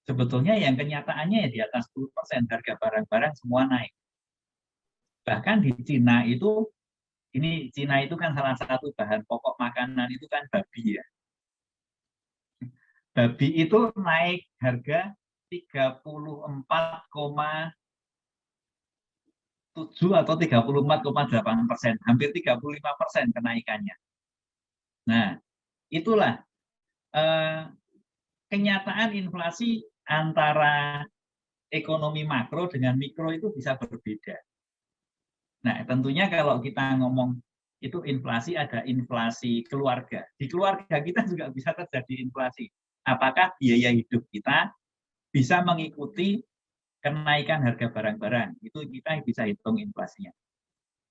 Speaker 1: Sebetulnya yang kenyataannya ya di atas 10%, harga barang-barang semua naik. Bahkan di Cina itu, Cina itu kan salah satu bahan pokok makanan itu kan babi ya. Babi itu naik harga 34,7 atau 34,8%, hampir 35% kenaikannya. Nah, itulah kenyataan inflasi antara ekonomi makro dengan mikro itu bisa berbeda. Nah, tentunya kalau kita ngomong itu inflasi, ada inflasi keluarga. Di keluarga kita juga bisa terjadi inflasi. Apakah biaya hidup kita bisa mengikuti kenaikan harga barang-barang? Itu kita bisa hitung inflasinya.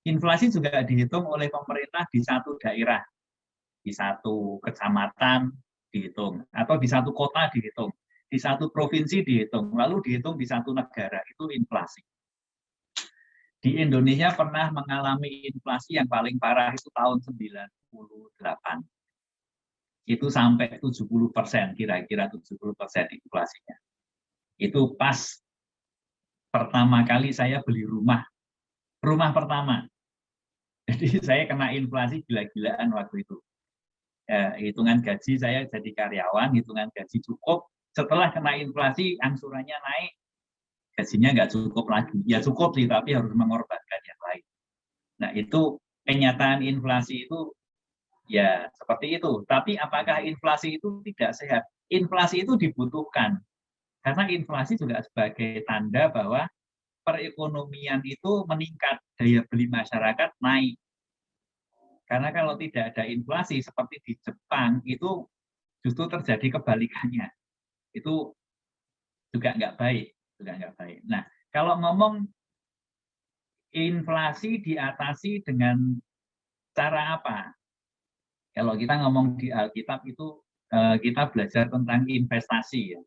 Speaker 1: Inflasi juga dihitung oleh pemerintah di satu daerah, di satu kecamatan dihitung, atau di satu kota dihitung, di satu provinsi dihitung, lalu dihitung di satu negara, itu inflasi. Di Indonesia pernah mengalami inflasi yang paling parah itu tahun 98. Itu sampai 70%, kira-kira 70% inflasinya. Itu pas pertama kali saya beli rumah pertama. Jadi saya kena inflasi gila-gilaan waktu itu. Hitungan gaji saya jadi karyawan, hitungan gaji cukup. Setelah kena inflasi, angsurannya naik, gajinya nggak cukup lagi. Ya cukup sih, tapi harus mengorbankan yang lain. Nah, itu kenyataan inflasi itu Ya, seperti itu. Tapi apakah inflasi itu tidak sehat? Inflasi itu dibutuhkan. Karena inflasi juga sebagai tanda bahwa perekonomian itu meningkat, daya beli masyarakat naik. Karena kalau tidak ada inflasi seperti di Jepang itu justru terjadi kebalikannya. Itu juga nggak baik, Nah, kalau ngomong inflasi diatasi dengan cara apa? Kalau kita ngomong di Alkitab itu kita belajar tentang investasi, ya.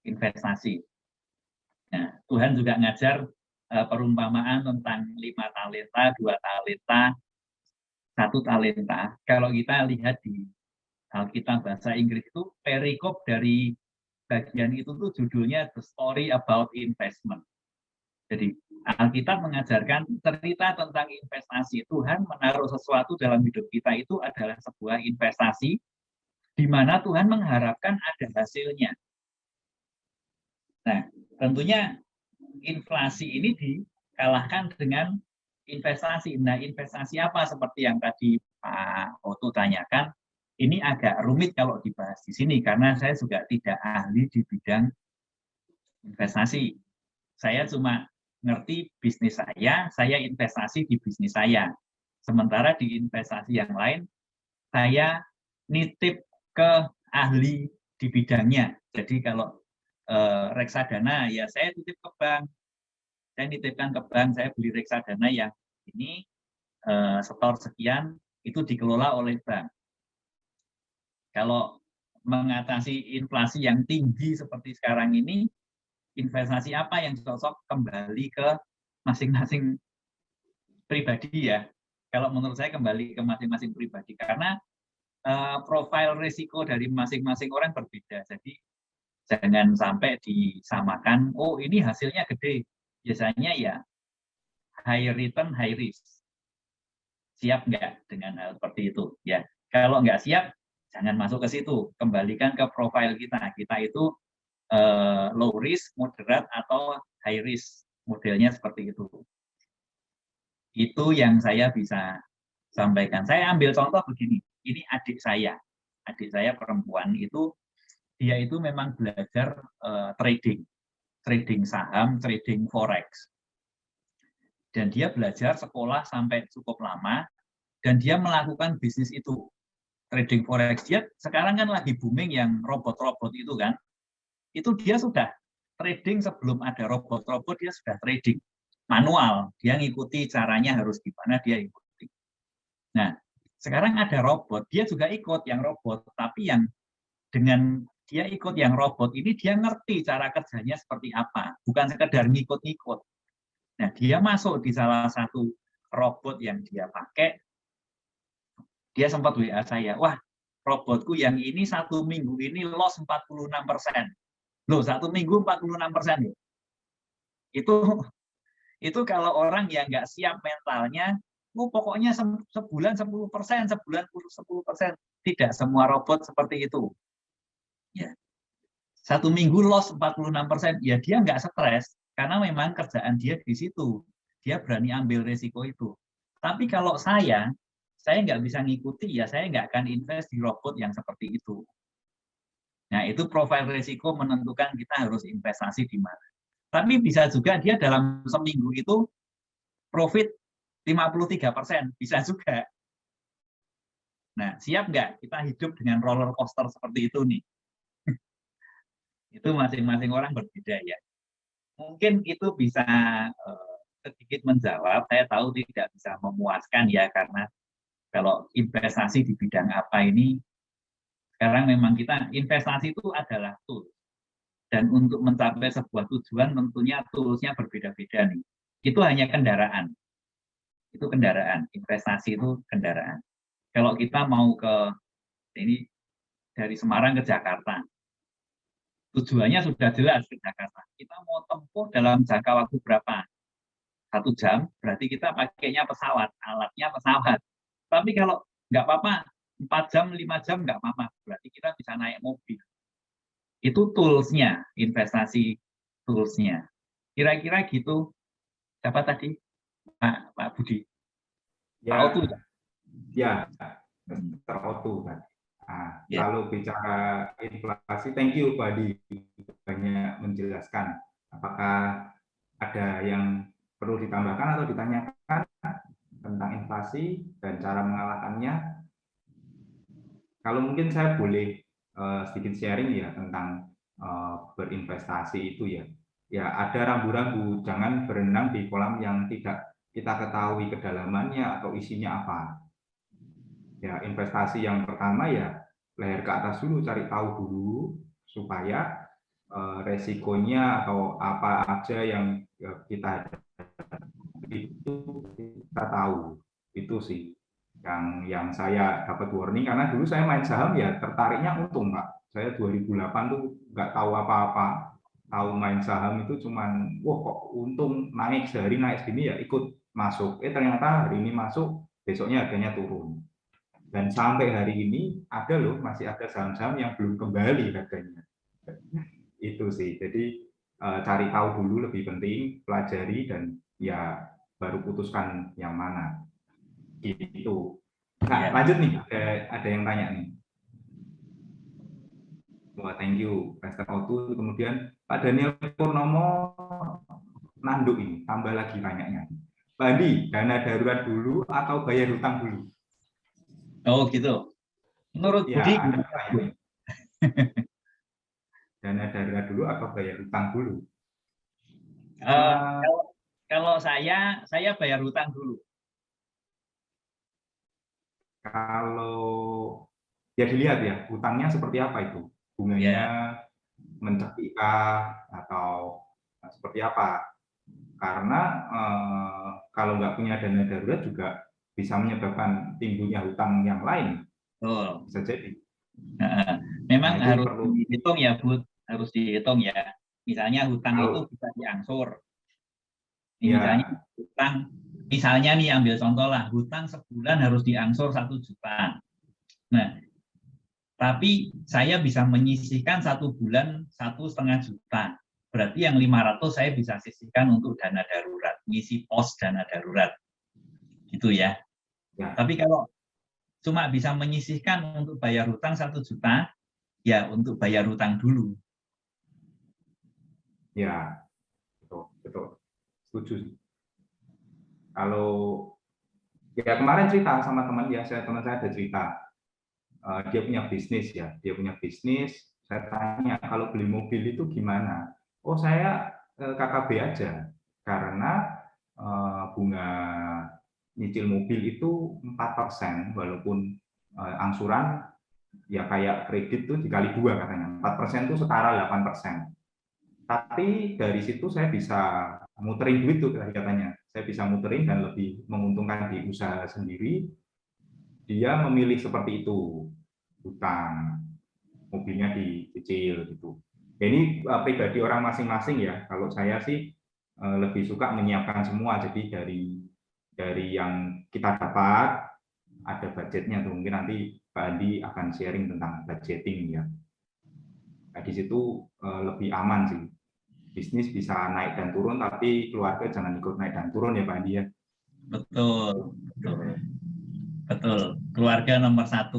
Speaker 1: Investasi. Nah, Tuhan juga ngajar perumpamaan tentang 5 talenta, 2 talenta, 1 talenta. Kalau kita lihat di Alkitab bahasa Inggris itu perikop dari bagian itu tuh judulnya The Story About Investment. Jadi Alkitab mengajarkan cerita tentang investasi. Tuhan menaruh sesuatu dalam hidup kita itu adalah sebuah investasi di mana Tuhan mengharapkan ada hasilnya. Nah, tentunya inflasi ini dikalahkan dengan investasi. Nah, investasi apa seperti yang tadi Pak Oto tanyakan, ini agak rumit kalau dibahas di sini karena saya juga tidak ahli di bidang investasi. Saya cuma ngerti bisnis saya investasi di bisnis saya. Sementara di investasi yang lain, saya nitip ke ahli di bidangnya. Jadi kalau reksadana, ya saya titip ke bank. Saya nitipkan ke bank, saya beli reksadana yang ini, setor sekian, itu dikelola oleh bank. Kalau mengatasi inflasi yang tinggi seperti sekarang ini, investasi apa yang cocok kembali ke masing-masing pribadi ya. Kalau menurut saya kembali ke masing-masing pribadi karena profil risiko dari masing-masing orang berbeda. Jadi jangan sampai disamakan. Oh ini hasilnya gede. Biasanya ya high return high risk. Siap nggak dengan hal seperti itu? Ya. Kalau nggak siap jangan masuk ke situ. Kembalikan ke profil kita. Kita itu low risk, moderate, atau high risk. Modelnya seperti itu. Itu yang saya bisa sampaikan. Saya ambil contoh begini. Ini adik saya perempuan itu, dia itu memang belajar trading saham, trading forex. Dan dia belajar sekolah sampai cukup lama, dan dia melakukan bisnis itu. Trading forex, dia sekarang kan lagi booming yang robot-robot itu kan. Itu dia sudah trading sebelum ada robot-robot, dia sudah trading manual. Dia ngikuti caranya harus gimana, dia ikuti. Nah, sekarang ada robot, dia juga ikut yang robot, tapi yang dengan dia ikut yang robot ini dia ngerti cara kerjanya seperti apa, bukan sekedar ngikut-ngikut. Nah, dia masuk di salah satu robot yang dia pakai, dia sempat WA saya, wah robotku yang ini 1 minggu ini loss 46%. Loh, 1 minggu 46% loh. Itu kalau orang yang nggak siap mentalnya, pokoknya sebulan 10%, sebulan 10%. Tidak semua robot seperti itu. Ya. 1 minggu loss 46%, ya dia nggak stres, karena memang kerjaan dia di situ. Dia berani ambil resiko itu. Tapi kalau saya nggak bisa ngikuti, ya saya nggak akan invest di robot yang seperti itu. Nah, itu profil risiko menentukan kita harus investasi di mana. Tapi bisa juga dia dalam seminggu itu profit 53%, bisa juga. Nah, siap nggak kita hidup dengan roller coaster seperti itu nih? Itu masing-masing orang berbeda ya. Mungkin itu bisa sedikit menjawab. Saya tahu tidak bisa memuaskan ya, karena kalau investasi di bidang apa ini, sekarang memang kita investasi itu adalah tool. Dan untuk mencapai sebuah tujuan tentunya toolsnya berbeda-beda nih. Itu hanya kendaraan. Itu kendaraan. Investasi itu kendaraan. Kalau kita mau ke ini dari Semarang ke Jakarta, tujuannya sudah jelas ke Jakarta. Kita mau tempuh dalam jangka waktu berapa? 1 jam, berarti kita pakainya pesawat, alatnya pesawat. Tapi kalau nggak apa-apa, 4 jam, 5 jam nggak apa-apa, berarti kita bisa naik mobil. Itu toolsnya, investasi toolsnya. Kira-kira gitu. Siapa tadi? Pak Budi.
Speaker 2: Ya, ya. Mr. Otu tadi. Nah,
Speaker 1: Ya.
Speaker 2: kalau bicara inflasi, thank you Pak Adi banyak menjelaskan. Apakah ada yang perlu ditambahkan atau ditanyakan tentang inflasi dan cara mengalahkannya? Kalau mungkin saya boleh sedikit sharing ya tentang berinvestasi itu ya. Ya ada rambu-rambu, jangan berenang di kolam yang tidak kita ketahui kedalamannya atau isinya apa. Ya, investasi yang pertama ya leher ke atas dulu, cari tahu dulu supaya resikonya atau apa aja yang kita itu kita tahu. Itu sih yang saya dapat warning, karena dulu saya main saham ya tertariknya untung Pak. Saya 2008 tuh nggak tahu apa-apa, tahu main saham itu cuman wah kok untung naik sehari naik segini ya ikut masuk. Ternyata hari ini masuk, besoknya harganya turun. Dan sampai hari ini ada loh, masih ada saham-saham yang belum kembali harganya. Itu sih. Jadi cari tahu dulu lebih penting, pelajari dan ya baru putuskan yang mana. Gitu. Nah, lanjut nih, ada yang tanya nih. Wah, thank you, Pastor Otu. Kemudian Pak Daniel Purnomo nanduk ini, tambah lagi tanyanya. Pak Andi, dana darurat dulu atau bayar hutang dulu?
Speaker 1: Oh gitu. Menurut
Speaker 2: Ya,
Speaker 1: Budi,
Speaker 2: ada pertanyaan. Dana darurat dulu atau bayar hutang dulu?
Speaker 1: kalau saya bayar hutang dulu.
Speaker 2: Kalau ya dilihat ya, hutangnya seperti apa itu? Bunganya mencekik atau seperti apa? Karena kalau nggak punya dana darurat juga bisa menyebabkan timbulnya hutang yang lain.
Speaker 1: Oh.
Speaker 2: Bisa jadi.
Speaker 1: Memang
Speaker 2: Nah,
Speaker 1: harus dihitung ya, Bud. Harus dihitung ya. Misalnya hutang itu bisa diangsur. Misalnya hutang, misalnya nih ambil contoh lah, hutang sebulan harus diangsur 1 juta. Nah, tapi saya bisa menyisihkan 1 bulan 1,5 juta. Berarti yang 500 saya bisa sisihkan untuk dana darurat, ngisi pos dana darurat. Gitu ya. Tapi kalau cuma bisa menyisihkan untuk bayar hutang 1 juta, ya untuk bayar hutang dulu.
Speaker 2: Ya, betul. Setuju. Kalau ya kemarin cerita sama teman saya ada cerita. Dia punya bisnis ya, saya tanya kalau beli mobil itu gimana? Oh saya KKB aja, karena bunga nyicil mobil itu 4%, walaupun angsuran ya kayak kredit tuh dikali 2 katanya, 4% itu setara 8%. Tapi dari situ saya bisa muterin duit tuh katanya, saya bisa muterin dan lebih menguntungkan di usaha sendiri. Dia memilih seperti itu, hutang, mobilnya dicicil gitu. Ini pribadi orang masing-masing ya. Kalau saya sih lebih suka menyiapkan semua. Jadi dari yang kita dapat ada budgetnya tuh. Mungkin nanti Pak Andi akan sharing tentang budgeting ya. Nah, di situ lebih aman sih. Bisnis bisa naik dan turun, tapi keluarga jangan ikut naik dan turun ya Pak Andi ya.
Speaker 1: Betul. Betul, keluarga nomor 1.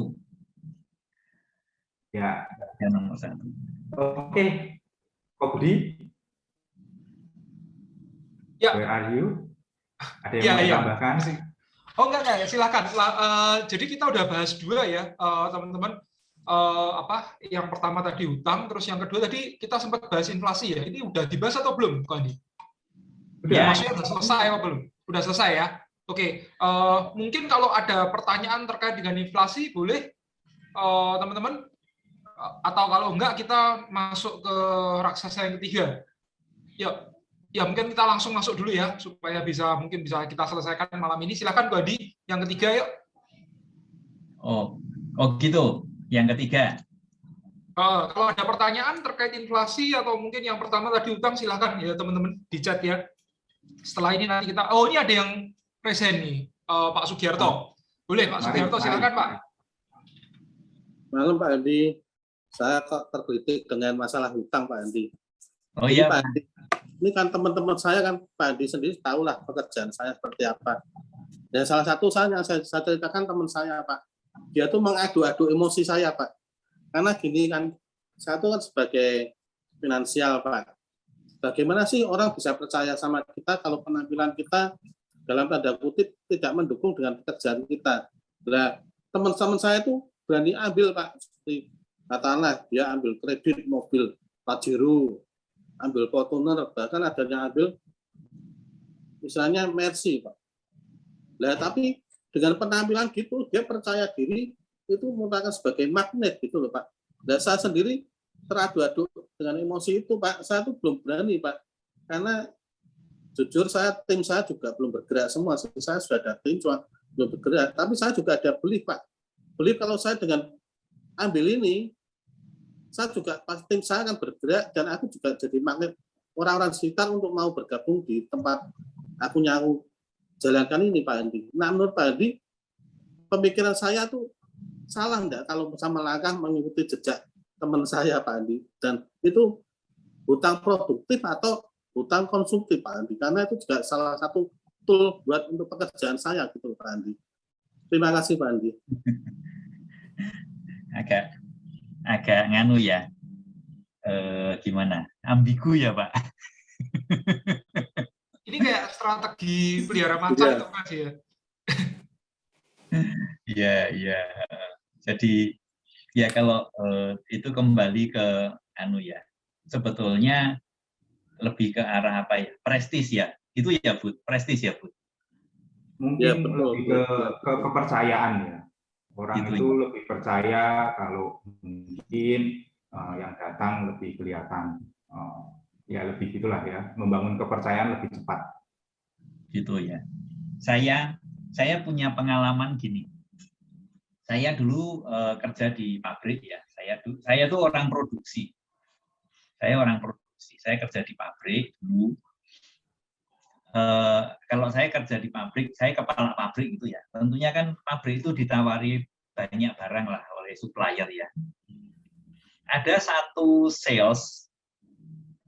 Speaker 2: Ya,
Speaker 1: keluarga nomor 1.
Speaker 2: Oke, Kok Budi?
Speaker 4: Ya.
Speaker 2: Where are you? Ada yang mau ditambahkan?
Speaker 4: Oh enggak, silakan. Jadi kita udah bahas 2 ya, teman-teman. Yang pertama tadi hutang, terus yang kedua tadi kita sempat bahas inflasi ya. Ini udah dibahas atau belum, Pak Andi? Maksudnya udah selesai atau belum? Udah selesai ya. Oke, mungkin kalau ada pertanyaan terkait dengan inflasi, boleh teman-teman. Atau kalau enggak, kita masuk ke raksasa yang ketiga. Ya mungkin kita langsung masuk dulu ya, supaya mungkin bisa kita selesaikan malam ini. Silakan Bu Adi, yang ketiga yuk.
Speaker 1: Oh gitu, yang ketiga.
Speaker 4: Kalau ada pertanyaan terkait inflasi atau mungkin yang pertama tadi hutang, silakan ya teman-teman di chat ya. Setelah ini nanti kita, ini ada yang present nih, Pak Sugiarto. Boleh Pak Sugiarto, silakan Pak.
Speaker 6: Malam Pak Andi, saya kok tergelitik dengan masalah hutang Pak Andi.
Speaker 1: Oh iya
Speaker 6: Pak Andi, ini kan teman-teman saya kan Pak Andi sendiri tahulah pekerjaan saya seperti apa. Dan salah satu yang saya ceritakan teman saya Pak, dia tuh mengadu-adu emosi saya, Pak. Karena gini kan, saya tuh kan sebagai finansial, Pak. Bagaimana sih orang bisa percaya sama kita kalau penampilan kita dalam tanda kutip tidak mendukung dengan pekerjaan kita. Nah, teman-teman saya tuh berani ambil, Pak. Seperti katakanlah dia ambil kredit mobil Pajero, ambil Fortuner, bahkan ada yang ambil misalnya Mercy, Pak. Nah, tapi dengan penampilan gitu, dia percaya diri, itu merupakan sebagai magnet gitu loh, Pak. Dan saya sendiri teradu-adu dengan emosi itu, Pak. Saya tuh belum berani, Pak. Karena jujur tim saya juga belum bergerak semua. Saya sudah ada tim, cuma belum bergerak. Tapi saya juga ada beli, Pak. Beli kalau saya dengan ambil ini, saya juga tim saya akan bergerak dan aku juga jadi magnet orang-orang sekitar untuk mau bergabung di tempat aku jalankan ini, Pak Andi. Nah, menurut Pak Andi, pemikiran saya tuh salah enggak kalau sama langkah mengikuti jejak teman saya, Pak Andi? Dan itu hutang produktif atau hutang konsumtif, Pak Andi? Karena itu juga salah satu tool buat untuk pekerjaan saya gitu, Pak Andi. Terima kasih, Pak Andi.
Speaker 1: Agak nganu ya, gimana? Ambigu ya, Pak.
Speaker 4: Ini kayak strategi pelihara macan itu Mas ya.
Speaker 1: Iya. Jadi ya kalau itu kembali ke anu ya, sebetulnya lebih ke arah apa ya? Prestis ya. Itu ya, Bud. Prestis ya, Bud.
Speaker 2: Mungkin
Speaker 6: Ya, betul.
Speaker 2: lebih ke kepercayaan ya. Orang
Speaker 1: Gitu,
Speaker 2: itu
Speaker 1: ya.
Speaker 2: lebih percaya kalau mungkin yang datang lebih kelihatan. Ya lebih gitulah ya, membangun kepercayaan lebih cepat.
Speaker 1: Gitu ya. Saya punya pengalaman gini. Saya dulu kerja di pabrik ya. Saya tuh orang produksi. Saya kerja di pabrik dulu. Kalau saya kerja di pabrik, saya kepala pabrik gitu ya. Tentunya kan pabrik itu ditawari banyak barang lah oleh supplier ya. Ada satu sales,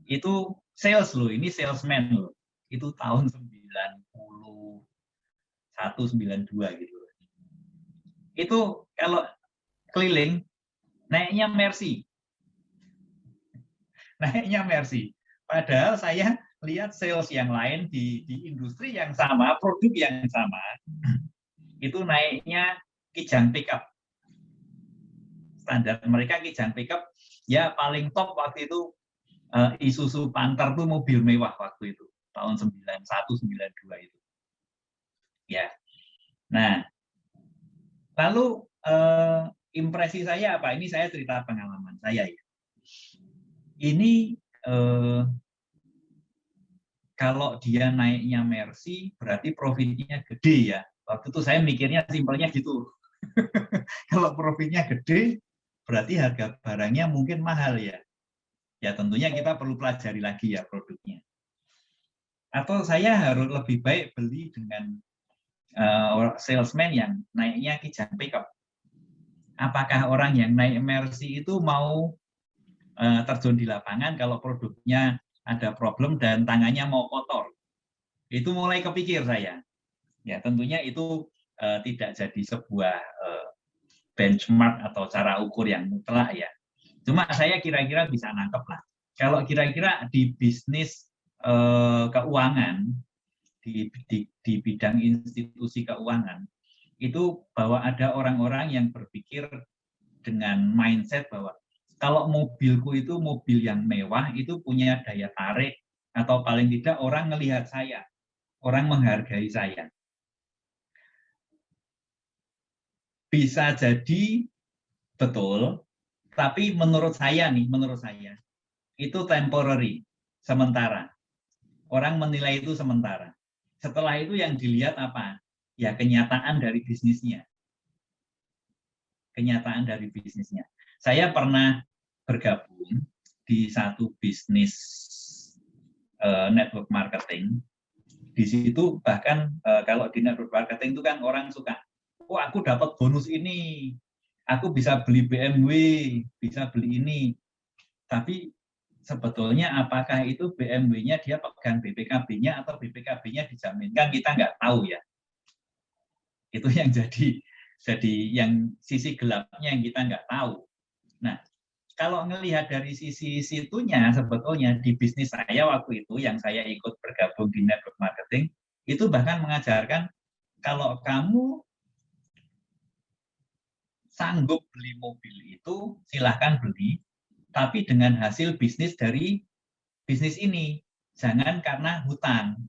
Speaker 1: itu sales loh, ini salesman loh. Itu tahun 91, 92 gitu. Itu kalau keliling, naiknya Mercy. Padahal saya lihat sales yang lain di industri yang sama, produk yang sama, itu naiknya Kijang pickup. Standar mereka Kijang pickup, ya paling top waktu itu Isuzu Panther itu mobil mewah waktu itu, tahun 91, 92 itu. Ya. Nah, lalu impresi saya apa? Ini saya cerita pengalaman saya ya. Ini kalau dia naiknya Mercy, berarti profitnya gede ya. Waktu itu saya mikirnya simpelnya gitu. Kalau profitnya gede, berarti harga barangnya mungkin mahal ya. Ya tentunya kita perlu pelajari lagi ya produknya. Atau saya harus lebih baik beli dengan salesman yang naiknya Kijang pickup. Apakah orang yang naik Mercy itu mau terjun di lapangan kalau produknya ada problem dan tangannya mau kotor? Itu mulai kepikir saya. Ya tentunya itu tidak jadi sebuah benchmark atau cara ukur yang mutlak ya. Cuma saya kira-kira bisa nangkep lah. Kalau kira-kira di bisnis keuangan, di bidang institusi keuangan, itu bahwa ada orang-orang yang berpikir dengan mindset bahwa kalau mobilku itu mobil yang mewah, itu punya daya tarik, atau paling tidak orang melihat saya, orang menghargai saya. Bisa jadi betul, tapi menurut saya itu temporary, sementara. Orang menilai itu sementara. Setelah itu yang dilihat apa? Ya kenyataan dari bisnisnya. Saya pernah bergabung di satu bisnis network marketing. Di situ bahkan kalau di network marketing itu kan orang suka, oh aku dapat bonus ini, aku bisa beli BMW, bisa beli ini. Tapi sebetulnya apakah itu BMW-nya dia pegang BPKB-nya atau BPKB-nya dijaminkan, kita nggak tahu ya. Itu yang jadi Jadi yang sisi gelapnya yang kita nggak tahu. Nah, kalau ngelihat dari sisi situnya, sebetulnya di bisnis saya waktu itu yang saya ikut bergabung di network marketing, itu bahkan mengajarkan kalau kamu sanggup beli mobil itu silahkan beli, tapi dengan hasil bisnis dari bisnis ini, jangan karena hutang.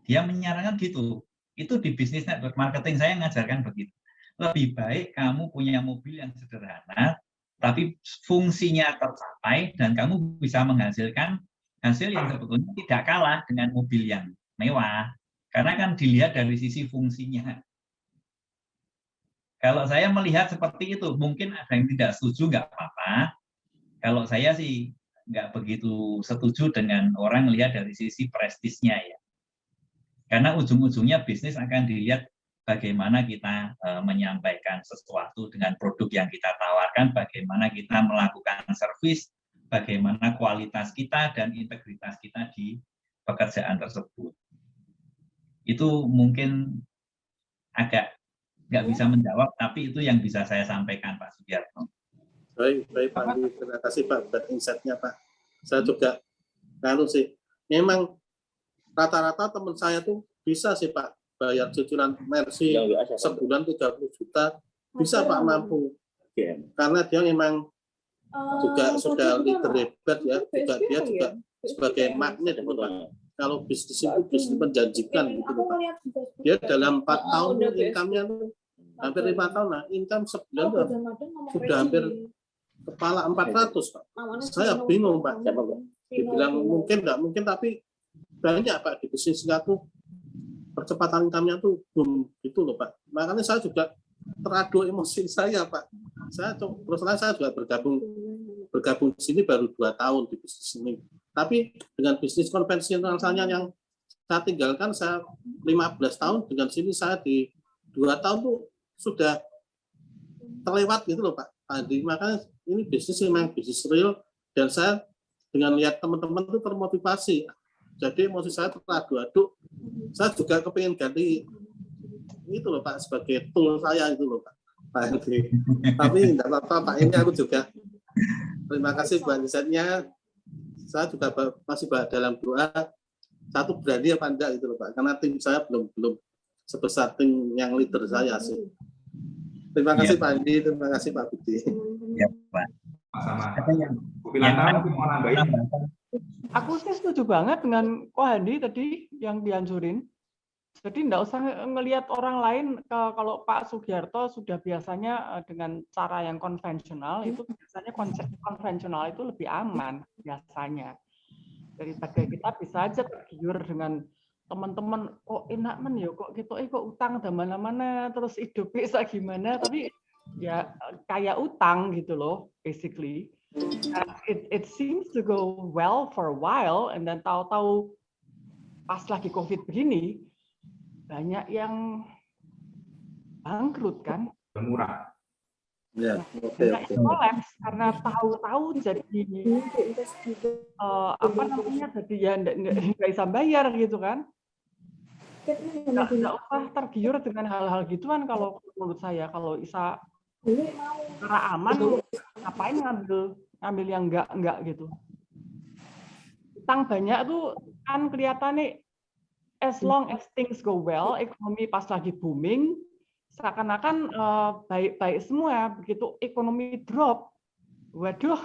Speaker 1: Dia menyarankan gitu. Itu di bisnis network marketing saya mengajarkan begitu. Lebih baik kamu punya mobil yang sederhana, tapi fungsinya tercapai dan kamu bisa menghasilkan hasil yang sebetulnya tidak kalah dengan mobil yang mewah. Karena kan dilihat dari sisi fungsinya. Kalau saya melihat seperti itu, mungkin ada yang tidak setuju, nggak apa-apa. Kalau saya sih nggak begitu setuju dengan orang lihat dari sisi prestisnya ya. Karena ujung-ujungnya bisnis akan dilihat bagaimana kita menyampaikan sesuatu dengan produk yang kita tawarkan, bagaimana kita melakukan servis, bagaimana kualitas kita dan integritas kita di pekerjaan tersebut. Itu mungkin agak nggak bisa menjawab, tapi itu yang bisa saya sampaikan Pak Sugiarto.
Speaker 6: Baik Pak Andi, terima kasih Pak buat insight-nya Pak. Saya juga lalu sih, memang rata-rata teman saya tuh bisa sih Pak bayar cicilan Mercy sebulan 30 juta, bisa Pak mampu. Karena dia memang juga sudah leader hebat ya, juga dia juga sebagai magnet Pak. Kalau bisnis itu bisnis menjanjikan gitu Pak. Dia dalam 4 tahun income-nya hampir 5 tahun, nah income sebulan sudah hampir kepala 400 Pak. Saya bingung Pak. Dibilang mungkin nggak mungkin, tapi banyak Pak di bisnis itu percepatan income-nya tuh boom gitu loh Pak. Makanya saya juga teradu emosi saya Pak. Saya terus terang saya juga bergabung di sini baru 2 tahun di bisnis ini. Tapi dengan bisnis konvensional saya yang saya tinggalkan, saya 15 tahun, dengan sini saya di 2 tahun tuh sudah terlewat gitu loh Pak Andi. Makanya ini bisnis memang bisnis real, dan saya dengan lihat teman-teman itu termotivasi. Jadi emosi saya teradu-aduk. Saya juga kepingin ganti itu loh Pak sebagai tool saya itu loh Pak Andi. Tapi tidak apa-apa Pak, ini aku juga terima kasih buat insight-nya. Saya juga masih dalam doa satu berani apa enggak gitu loh Pak, karena tim saya belum sebesar tim yang leader saya sih. Terima kasih Pak Andi, terima kasih Pak Budi.
Speaker 1: Ya Pak.
Speaker 2: Sama.
Speaker 1: Yang
Speaker 2: Mau nambahin?
Speaker 3: Aku sih setuju banget dengan Ko Handi tadi yang dianjurin. Jadi enggak usah ngelihat orang lain. Kalau Pak Sugiarto sudah biasanya dengan cara yang konvensional, itu biasanya konsep konvensional itu lebih aman biasanya. Daripada kita bisa aja tergiur dengan teman-teman, kok enak men ya, kok gitu, kok utang di mana-mana, terus hidup bisa gimana, tapi ya kayak utang gitu loh, basically. It seems to go well for a while, and then tahu-tahu pas lagi COVID begini, banyak yang bangkrut kan.
Speaker 6: Murah. Ya,
Speaker 3: banyak yang kolaps karena tahu-tahu jadi apa namanya, jadi ya nggak bisa bayar gitu kan. Nggak usah tergiur dengan hal-hal gituan kalau menurut saya. Kalau bisa cara aman, ngapain ngambil yang enggak gitu. Utang banyak tuh kan kelihatan nih, as long as things go well, ekonomi pas lagi booming, seakan-akan baik-baik semua. Begitu ekonomi drop, waduh,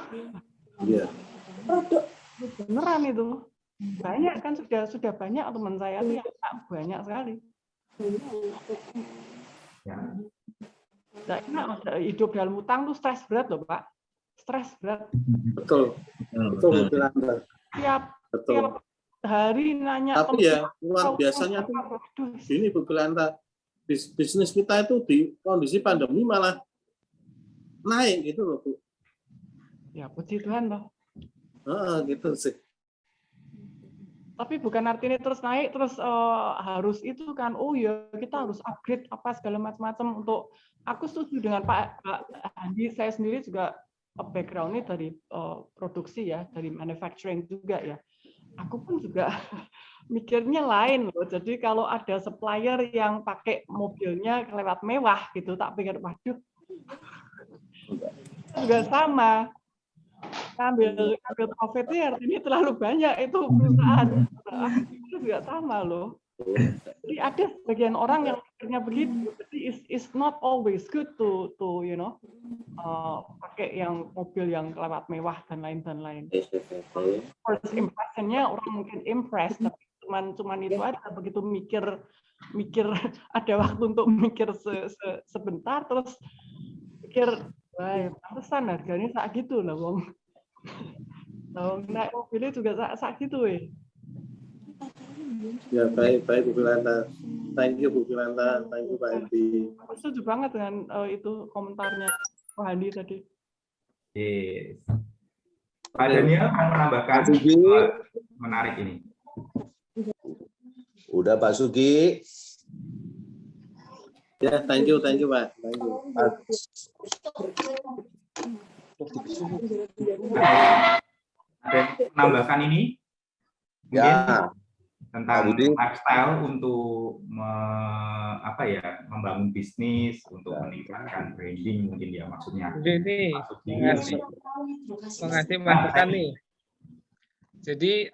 Speaker 3: beneran itu. Banyak kan, sudah banyak teman saya yang banyak sekali. Nah, hidup dalam utang tuh stres berat loh Pak, stres berat.
Speaker 6: Betul.
Speaker 3: Tiap hari nanya.
Speaker 6: Tapi ya luar biasanya tuh ini Bu Belanda, bisnis kita itu di kondisi pandemi malah naik gitu loh Bu.
Speaker 3: Ya puji Tuhan loh.
Speaker 6: Gitu sih.
Speaker 3: Tapi bukan artinya terus naik terus harus itu kan, oh ya kita harus upgrade apa segala macam-macam. Untuk aku setuju dengan Pak Andi, saya sendiri juga background-nya dari produksi ya, dari manufacturing juga ya. aku pun juga mikirnya lain loh. Jadi kalau ada supplier yang pakai mobilnya kelewat mewah gitu, tak pikir, waduh, juga sama. Ambil profitnya artinya terlalu banyak itu perusahaan. Itu juga sama loh. Jadi ada sebagian orang yang pikirnya begitu. Jadi it's not always good to pakai yang mobil yang kelewat mewah dan lain-lain. First impression-nya orang mungkin impressed, tapi cuman itu aja. Begitu mikir ada waktu untuk mikir sebentar, terus pikir, wah, pantesan harganya sak gitu lah, wong. Naik mobilnya juga sak gitu,
Speaker 6: Ya, baik Bu Filanta. Thank you Bu Filanta, thank you Pak Edi.
Speaker 3: Aku setuju banget dengan itu komentarnya Pak Handi tadi.
Speaker 2: Yes. Pak Daniel mau menambahkan menarik ini.
Speaker 5: Udah Pak Sugi.
Speaker 6: Ya, thank you Pak. Thank you.
Speaker 2: Ada menambahkan ini?
Speaker 5: Ya.
Speaker 2: Tentang lifestyle untuk membangun bisnis, untuk meningkatkan branding mungkin ya maksudnya.
Speaker 7: Ini mengasih masukan nih. Jadi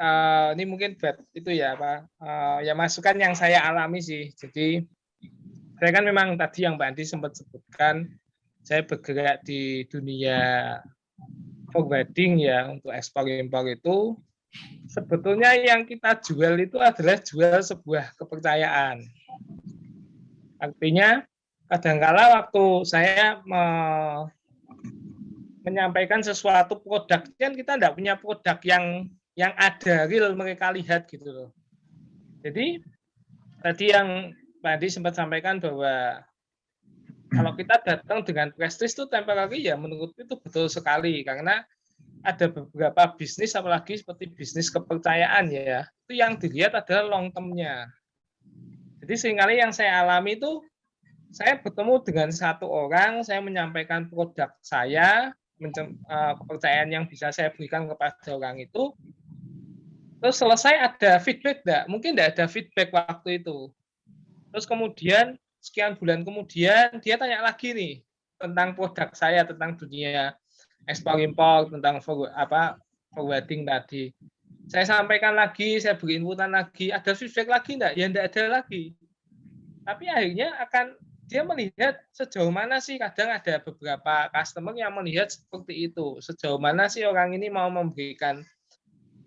Speaker 7: ini mungkin itu ya Pak, ya masukan yang saya alami sih. Jadi saya kan memang tadi yang Pak Andi sempat sebutkan, saya bergerak di dunia forwarding ya untuk ekspor impor itu. Sebetulnya yang kita jual itu adalah jual sebuah kepercayaan. Artinya kadangkala waktu saya menyampaikan sesuatu produk, kan kita tidak punya produk yang ada real mereka lihat gitu loh. Jadi tadi yang Pak Andi sempat sampaikan bahwa kalau kita datang dengan prestis itu temporary ya menurutku itu betul sekali karena ada beberapa bisnis apalagi seperti bisnis kepercayaan ya itu yang dilihat adalah long term-nya. Jadi seringkali yang saya alami itu saya bertemu dengan satu orang, saya menyampaikan produk saya, kepercayaan yang bisa saya berikan kepada orang itu, terus selesai ada feedback enggak? Mungkin enggak ada feedback waktu itu. Terus kemudian sekian bulan kemudian dia tanya lagi nih tentang produk saya, tentang dunia ekspor impor, tentang forwarding tadi. Saya sampaikan lagi, saya beri inputan lagi, ada feedback lagi enggak? Ya enggak ada lagi. Tapi akhirnya dia melihat sejauh mana sih, kadang ada beberapa customer yang melihat seperti itu. Sejauh mana sih orang ini mau memberikan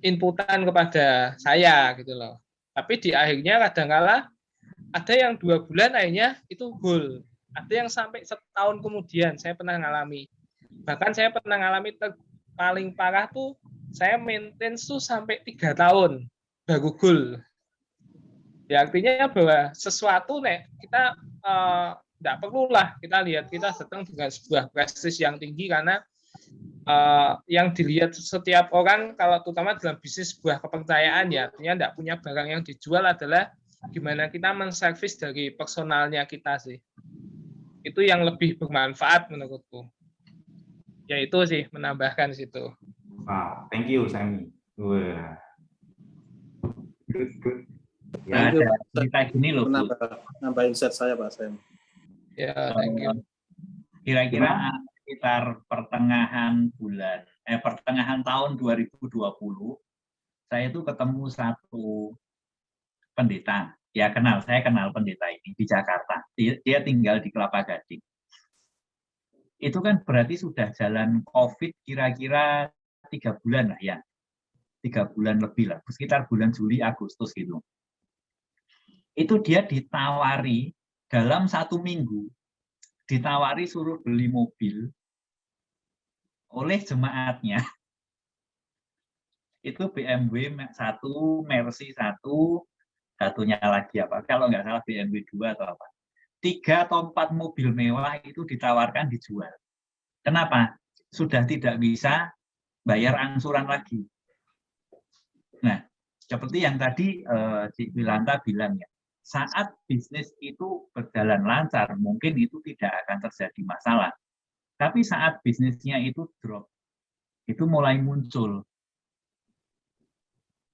Speaker 7: inputan kepada saya gitu loh. Tapi di akhirnya kadang-kala ada yang 2 bulan akhirnya itu goal. Ada yang sampai setahun kemudian, saya pernah ngalami. Bahkan saya pernah ngalami paling parah tuh saya maintain tuh sampai 3 tahun baru goal. Ya artinya bahwa sesuatu kita tidak perlulah kita lihat kita datang dengan sebuah prestis yang tinggi karena yang dilihat setiap orang kalau terutama dalam bisnis sebuah kepercayaan ya artinya tidak punya barang yang dijual adalah gimana kita menservis dari personalnya kita sih. Itu yang lebih bermanfaat menurutku. Ya itu sih menambahkan situ.
Speaker 2: Wow, thank you Sami. Wah. Good.
Speaker 1: Ya, ada cerita gini loh.
Speaker 6: Nambahin set saya Pak Sam.
Speaker 7: Ya, thank you.
Speaker 1: Kira-kira sekitar pertengahan tahun 2020, saya itu ketemu satu pendeta. Ya saya kenal pendeta ini di Jakarta. Dia tinggal di Kelapa Gading. Itu kan berarti sudah jalan COVID kira-kira 3 bulan lah ya. 3 bulan lebih lah, sekitar bulan Juli Agustus gitu. Itu dia ditawari dalam 1 minggu, ditawari suruh beli mobil oleh jemaatnya. Itu BMW 1, Mercy 1, satunya lagi apa? Kalau nggak salah BMW 2 atau apa. 3 atau 4 mobil mewah itu ditawarkan dijual. Kenapa? Sudah tidak bisa bayar angsuran lagi. Nah, seperti yang tadi Cik Wilanta bilang ya, saat bisnis itu berjalan lancar, mungkin itu tidak akan terjadi masalah. Tapi saat bisnisnya itu drop, itu mulai muncul.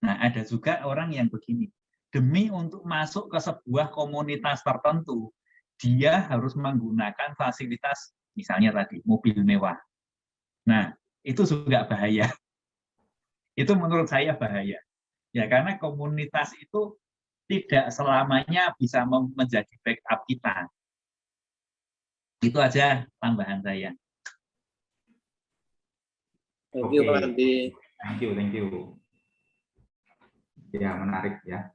Speaker 1: Nah, ada juga orang yang begini, demi untuk masuk ke sebuah komunitas tertentu, dia harus menggunakan fasilitas, misalnya tadi, mobil mewah. Nah, itu juga bahaya. Itu menurut saya bahaya. Ya, karena komunitas itu tidak selamanya bisa menjadi backup kita. Itu aja tambahan saya.
Speaker 6: Thank you, Pak Andi.
Speaker 2: Thank you. Ya, menarik ya.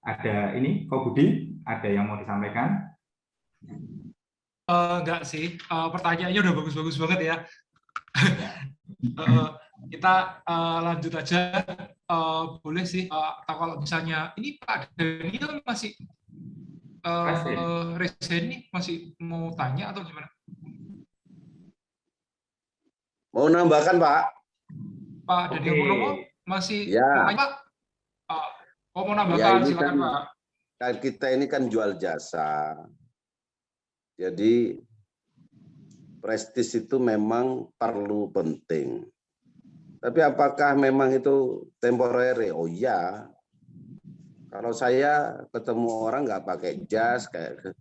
Speaker 2: Ada ini, Ko Budi, ada yang mau disampaikan?
Speaker 4: Enggak sih, pertanyaannya udah bagus-bagus banget ya. Kita lanjut aja, boleh sih. Atau kalau misalnya ini Pak Daniel masih resen nih, masih mau tanya atau gimana?
Speaker 5: Mau nambahkan, Pak?
Speaker 4: Pak Daniel Purnomo masih mau tanya, Pak? Mau nambahkan, silakan Pak.
Speaker 5: Kita ini kan jual jasa. Jadi prestis itu memang perlu penting. Tapi apakah memang itu temporary? Oh iya. Kalau saya ketemu orang nggak pakai jas, kayak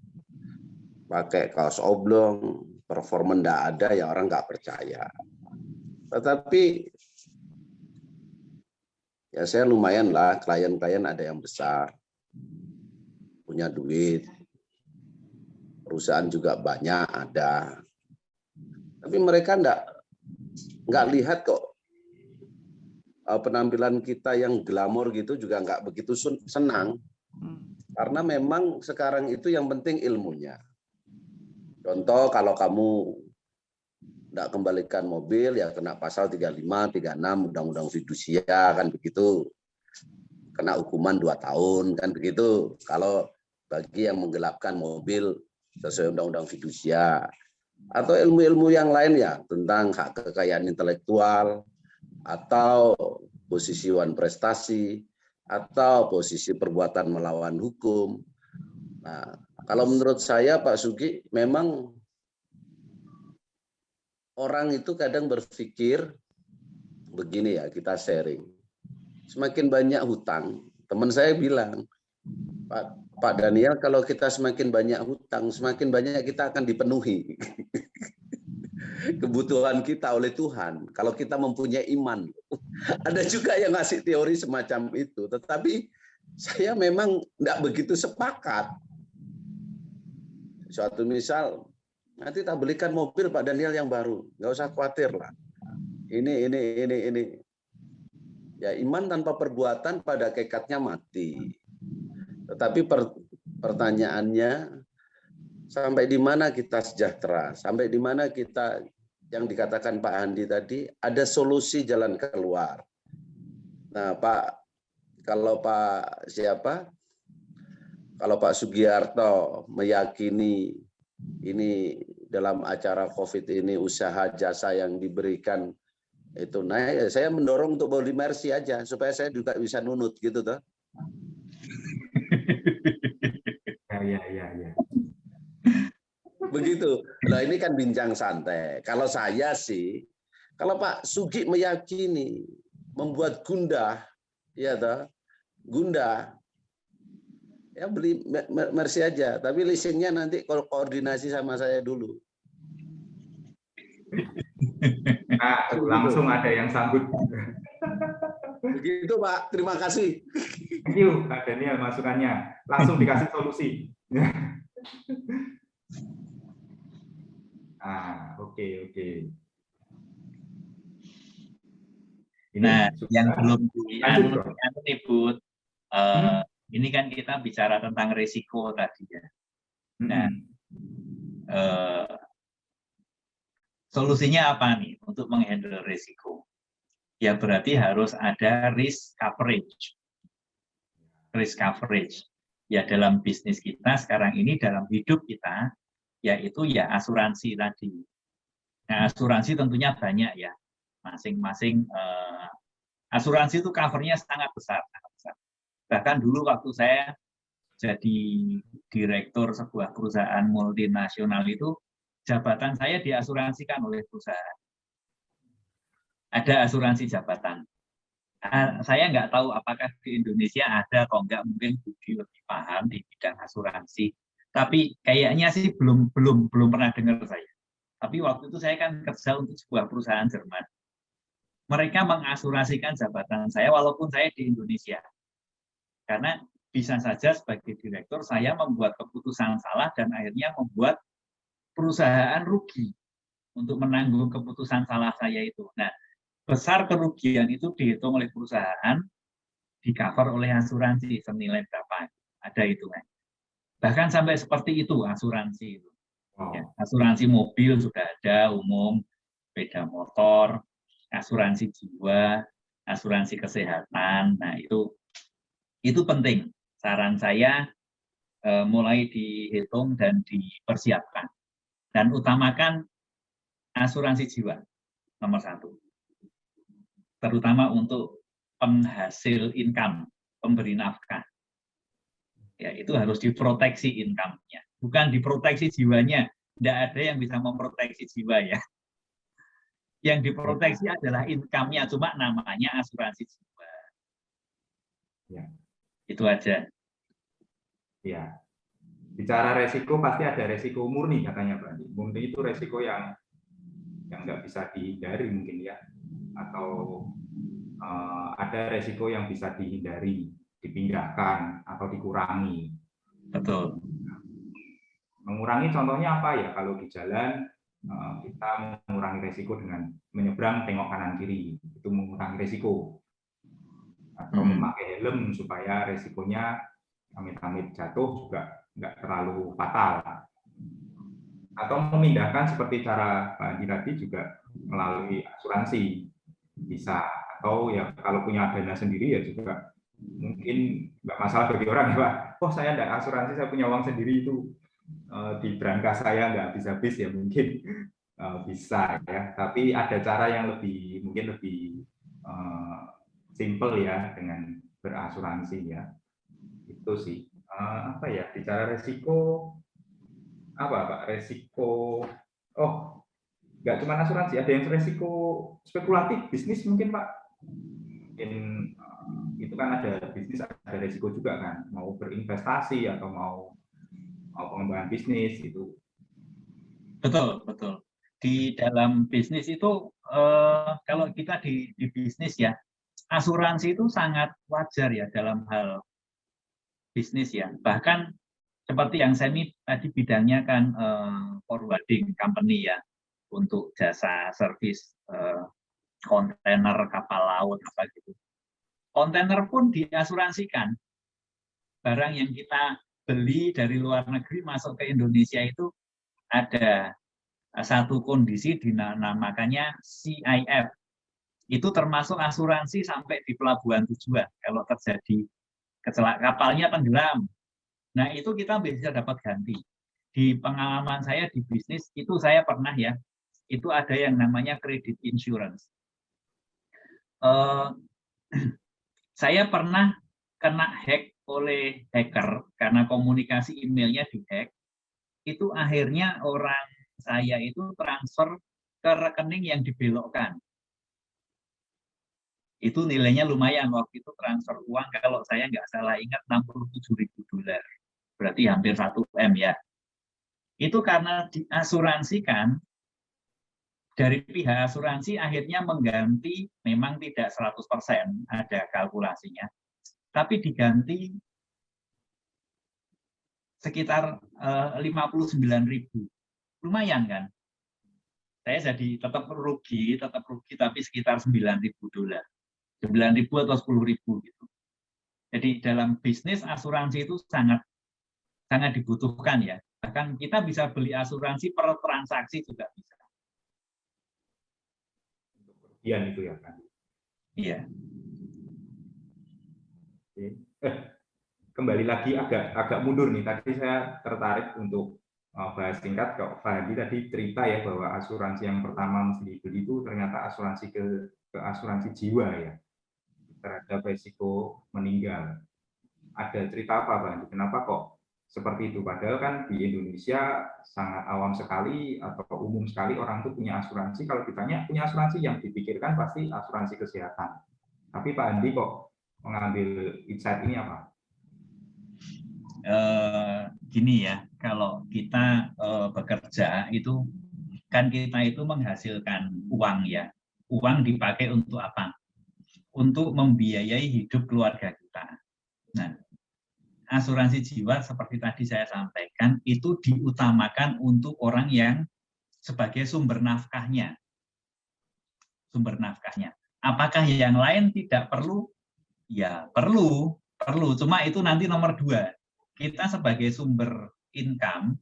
Speaker 5: pakai kaos oblong, performa nggak ada, ya orang nggak percaya. Tetapi ya saya lumayan lah, klien-klien ada yang besar, punya duit, perusahaan juga banyak ada. Tapi mereka nggak lihat kok penampilan kita yang glamor gitu juga nggak begitu senang. Karena memang sekarang itu yang penting ilmunya. Contoh kalau kamu nggak kembalikan mobil ya kena pasal 35, 36 Undang-Undang Fidusia kan begitu. Kena hukuman 2 tahun kan begitu. Kalau bagi yang menggelapkan mobil sesuai Undang-Undang Fidusia. Atau ilmu-ilmu yang lain ya tentang hak kekayaan intelektual atau posisi wan prestasi atau posisi perbuatan melawan hukum. Nah, kalau menurut saya Pak Sugi memang orang itu kadang berpikir begini ya, kita sharing. Semakin banyak hutang, teman saya bilang, Pak Daniel, kalau kita semakin banyak hutang, semakin banyak kita akan dipenuhi kebutuhan kita oleh Tuhan. Kalau kita mempunyai iman. Ada juga yang ngasih teori semacam itu, tetapi saya memang tidak begitu sepakat. Suatu misal, nanti tak belikan mobil Pak Daniel yang baru, nggak usah khawatir lah. Ini. Ya iman tanpa perbuatan pada kekatnya mati. Tetapi pertanyaannya, sampai di mana kita sejahtera? Sampai di mana kita, yang dikatakan Pak Andi tadi, ada solusi jalan keluar. Nah Pak, kalau Pak siapa? Kalau Pak Sugiarto meyakini ini dalam acara COVID ini usaha jasa yang diberikan itu naik, saya mendorong untuk body mercy aja supaya saya juga bisa nunut gitu toh. Ya. Begitu. Nah ini kan bincang santai. Kalau saya sih, kalau Pak Sugi meyakini membuat gundah, ya toh, gundah. Ya beli Mercy aja, tapi leasingnya nanti kalau koordinasi sama saya dulu.
Speaker 2: Nah, langsung ada yang sambut.
Speaker 5: Begitu Pak, terima kasih.
Speaker 2: Thank you Pak Daniel masukannya. Langsung dikasih solusi. Oke.
Speaker 1: Nah, yang belum dianut ini kan kita bicara tentang risiko tadi ya. Nah, solusinya apa nih untuk menghandle risiko? Ya berarti harus ada risk coverage. Risk coverage. Ya dalam bisnis kita sekarang ini, dalam hidup kita, yaitu ya asuransi tadi. Nah, asuransi tentunya banyak ya. Masing-masing asuransi itu covernya sangat besar. Bahkan dulu waktu saya jadi direktur sebuah perusahaan multinasional itu, jabatan saya diasuransikan oleh perusahaan. Ada asuransi jabatan. Saya nggak tahu apakah di Indonesia ada atau enggak, mungkin Budi lebih paham di bidang asuransi. Tapi kayaknya sih belum pernah dengar saya. Tapi waktu itu saya kan kerja untuk sebuah perusahaan Jerman. Mereka mengasuransikan jabatan saya walaupun saya di Indonesia. Karena bisa saja sebagai direktur saya membuat keputusan salah dan akhirnya membuat perusahaan rugi untuk menanggung keputusan salah saya itu. Nah, besar kerugian itu dihitung oleh perusahaan, di-cover oleh asuransi senilai berapa. Ada hitungan. Bahkan sampai seperti itu asuransi itu. Ya, asuransi mobil sudah ada umum, sepeda motor, asuransi jiwa, asuransi kesehatan. Nah, itu penting. Saran saya mulai dihitung dan dipersiapkan. Dan utamakan asuransi jiwa nomor 1. Terutama untuk penghasil income, pemberi nafkah. Ya, itu harus diproteksi income-nya. Bukan diproteksi jiwanya. Tidak ada yang bisa memproteksi jiwa ya. Yang diproteksi adalah income-nya, cuma namanya asuransi jiwa.
Speaker 2: Ya.
Speaker 1: Itu aja.
Speaker 2: Ya. Bicara resiko pasti ada resiko murni katanya Pak. Murni itu resiko yang nggak bisa dihindari mungkin ya. Atau ada resiko yang bisa dihindari, dipindahkan atau dikurangi.
Speaker 1: Betul.
Speaker 2: Mengurangi contohnya apa ya? Kalau di jalan kita mengurangi resiko dengan menyeberang tengok kanan kiri, itu mengurangi resiko. Atau memakai helm supaya resikonya amit-amit jatuh juga nggak terlalu fatal. Atau memindahkan seperti cara Pak Andi tadi juga melalui asuransi bisa. Atau ya kalau punya dana sendiri ya juga mungkin nggak masalah bagi orang ya Pak. Oh saya ada asuransi, saya punya uang sendiri itu di brankas saya nggak habis-habis ya mungkin bisa ya. Tapi ada cara yang mungkin lebih simple ya dengan berasuransi ya. Itu sih apa ya, bicara resiko apa Pak? Resiko nggak cuma asuransi, ada yang resiko spekulatif bisnis mungkin Pak. Mungkin itu kan ada bisnis, ada resiko juga kan, mau berinvestasi atau mau pengembangan bisnis itu.
Speaker 1: Betul. Di dalam bisnis itu kalau kita di bisnis ya, asuransi itu sangat wajar ya dalam hal bisnis ya. Bahkan seperti yang saya tadi bidangnya kan forwarding company ya, untuk jasa servis kontainer kapal laut apa gitu. Kontainer pun diasuransikan. Barang yang kita beli dari luar negeri masuk ke Indonesia itu ada satu kondisi dinamakannya CIF. Itu termasuk asuransi sampai di pelabuhan tujuan. Kalau terjadi kecelakaan kapalnya tenggelam, nah itu kita bisa dapat ganti. Di pengalaman saya di bisnis itu saya pernah ya, itu ada yang namanya credit insurance. Saya pernah kena hack oleh hacker karena komunikasi emailnya dihack. Itu akhirnya orang saya itu transfer ke rekening yang dibelokkan. Itu nilainya lumayan waktu itu transfer uang kalau saya nggak salah ingat $67.000. Berarti hampir 1 M ya. Itu karena diasuransikan, dari pihak asuransi akhirnya mengganti, memang tidak 100%, ada kalkulasinya, tapi diganti sekitar 59.000. Lumayan kan? Saya jadi tetap rugi tapi sekitar $9.000. 9.000 atau 10.000 gitu. Jadi dalam bisnis asuransi itu sangat dibutuhkan ya. Bahkan kita bisa beli asuransi per transaksi juga bisa.
Speaker 2: Itu ya kan.
Speaker 1: Iya.
Speaker 2: Kembali lagi agak mundur nih. Tadi saya tertarik untuk bahas singkat. Kok Fahdi tadi cerita ya bahwa asuransi yang pertama mesti dibeli itu ternyata asuransi ke asuransi jiwa ya, terhadap resiko meninggal. Ada cerita apa Bang? Kenapa kok seperti itu? Padahal kan di Indonesia sangat awam sekali atau umum sekali orang itu punya asuransi. Kalau ditanya punya asuransi, yang dipikirkan pasti asuransi kesehatan. Tapi Pak Andi kok mengambil insight ini apa?
Speaker 1: Gini ya, kalau kita bekerja itu kan kita itu menghasilkan uang ya. Uang dipakai untuk apa? Untuk membiayai hidup keluarga kita. Nah, asuransi jiwa seperti tadi saya sampaikan itu diutamakan untuk orang yang sebagai sumber nafkahnya. Sumber nafkahnya. Apakah yang lain tidak perlu? Ya perlu. Cuma itu nanti nomor 2. Kita sebagai sumber income,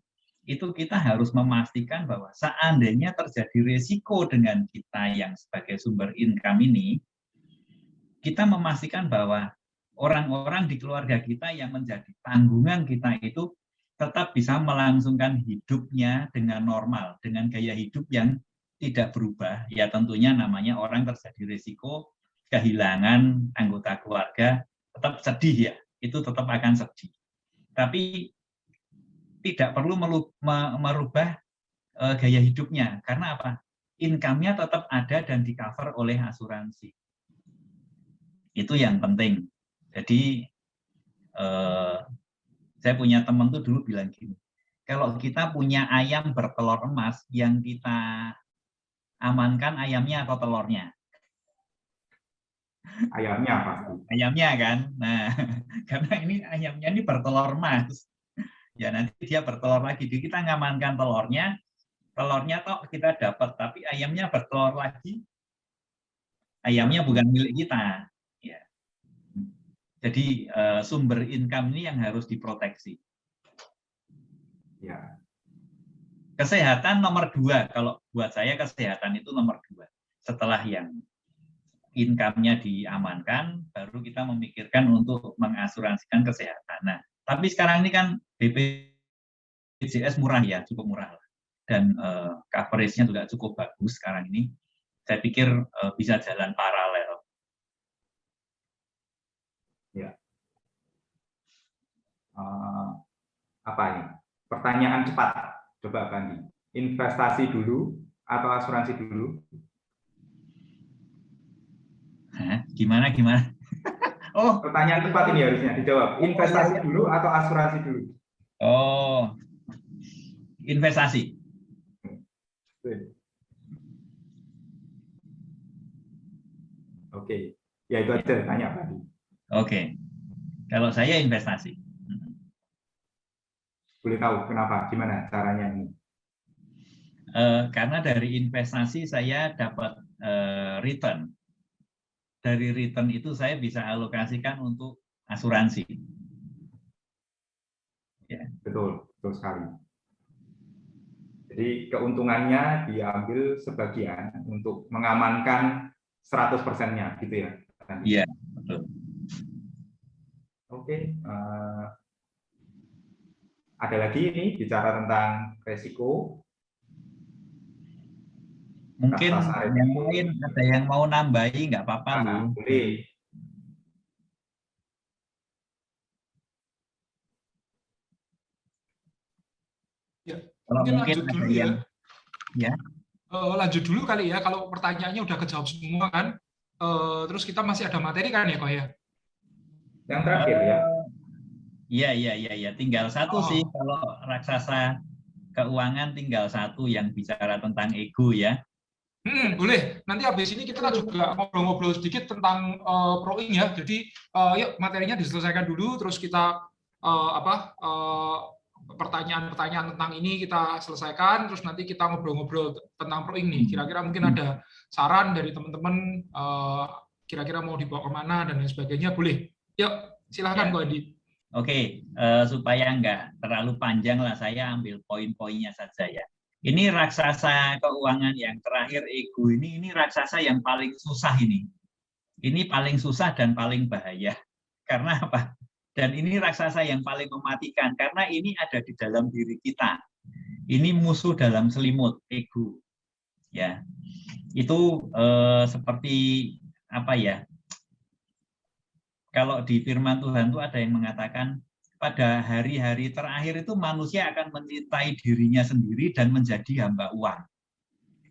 Speaker 1: itu kita harus memastikan bahwa seandainya terjadi risiko dengan kita yang sebagai sumber income ini, kita memastikan bahwa orang-orang di keluarga kita yang menjadi tanggungan kita itu tetap bisa melangsungkan hidupnya dengan normal, dengan gaya hidup yang tidak berubah. Ya tentunya namanya orang terjadi risiko kehilangan anggota keluarga, tetap sedih ya, itu tetap akan sedih. Tapi tidak perlu merubah gaya hidupnya. Karena apa? Income-nya tetap ada dan di-cover oleh asuransi. Itu yang penting. Jadi, saya punya teman tuh dulu bilang gini, kalau kita punya ayam bertelur emas, yang kita amankan ayamnya atau telurnya?
Speaker 2: Ayamnya pasti.
Speaker 1: Ayamnya kan. Nah, karena ini ayamnya ini bertelur emas. Ya nanti dia bertelur lagi. Jadi kita ngamankan telurnya toh kita dapat, tapi ayamnya bertelur lagi. Ayamnya bukan milik kita. Ya. Jadi sumber income ini yang harus diproteksi.
Speaker 2: Ya.
Speaker 1: Kesehatan nomor 2. Kalau buat saya kesehatan itu nomor 2. Setelah yang income-nya diamankan, baru kita memikirkan untuk mengasuransikan kesehatan. Nah, tapi sekarang ini kan BPJS murah ya, cukup murah lah. Dan coverage-nya juga cukup bagus sekarang ini. Saya pikir bisa jalan paralel.
Speaker 2: Ya. Apa ini? Pertanyaan cepat. Coba Bandi. Investasi dulu atau asuransi dulu?
Speaker 1: Hah? Gimana? Oh,
Speaker 2: pertanyaan cepat ini harusnya dijawab. Investasi dulu atau asuransi dulu?
Speaker 1: Oh, investasi.
Speaker 2: Oke, ya itu aja tanya tadi.
Speaker 1: Oke, kalau saya investasi.
Speaker 2: Boleh tahu kenapa? Gimana caranya ini?
Speaker 1: Karena dari investasi saya dapat return. Dari return itu saya bisa alokasikan untuk asuransi. Ya.
Speaker 2: Betul sekali. Jadi keuntungannya diambil sebagian untuk mengamankan 100%-nya, gitu ya?
Speaker 1: Iya, betul.
Speaker 2: Oke. Ada lagi ini bicara tentang resiko.
Speaker 1: Mungkin yang lain ada yang mau nambahi, nggak apa-apa loh.
Speaker 2: Boleh.
Speaker 4: Ya,
Speaker 1: Kalau
Speaker 4: mungkin
Speaker 1: mungkin
Speaker 4: lanjut dulu ya. Lanjut dulu kali ya, kalau pertanyaannya udah kejawab semua kan. Terus kita masih ada materi kan ya, Pak ya?
Speaker 2: Yang terakhir ya.
Speaker 1: Iya. Tinggal satu sih, kalau raksasa keuangan tinggal satu yang bicara tentang ego ya.
Speaker 4: Boleh. Nanti habis ini kita juga ngobrol-ngobrol sedikit tentang proing ya. Jadi yuk materinya diselesaikan dulu, terus kita pertanyaan-pertanyaan tentang ini kita selesaikan, terus nanti kita ngobrol-ngobrol tentang proing nih. Kira-kira mungkin ada saran dari teman-teman, kira-kira mau dibawa kemana dan lain sebagainya. Boleh. Yuk, silahkan Ko Adi.
Speaker 1: Oke, supaya nggak terlalu panjang lah, saya ambil poin-poinnya saja ya. Ini raksasa keuangan yang terakhir, ego ini raksasa yang paling susah ini. Ini paling susah dan paling bahaya. Karena apa? Dan ini raksasa yang paling mematikan karena ini ada di dalam diri kita. Ini musuh dalam selimut, ego. Ya. Itu seperti apa ya? Kalau di firman Tuhan itu ada yang mengatakan pada hari-hari terakhir itu manusia akan mencintai dirinya sendiri dan menjadi hamba uang.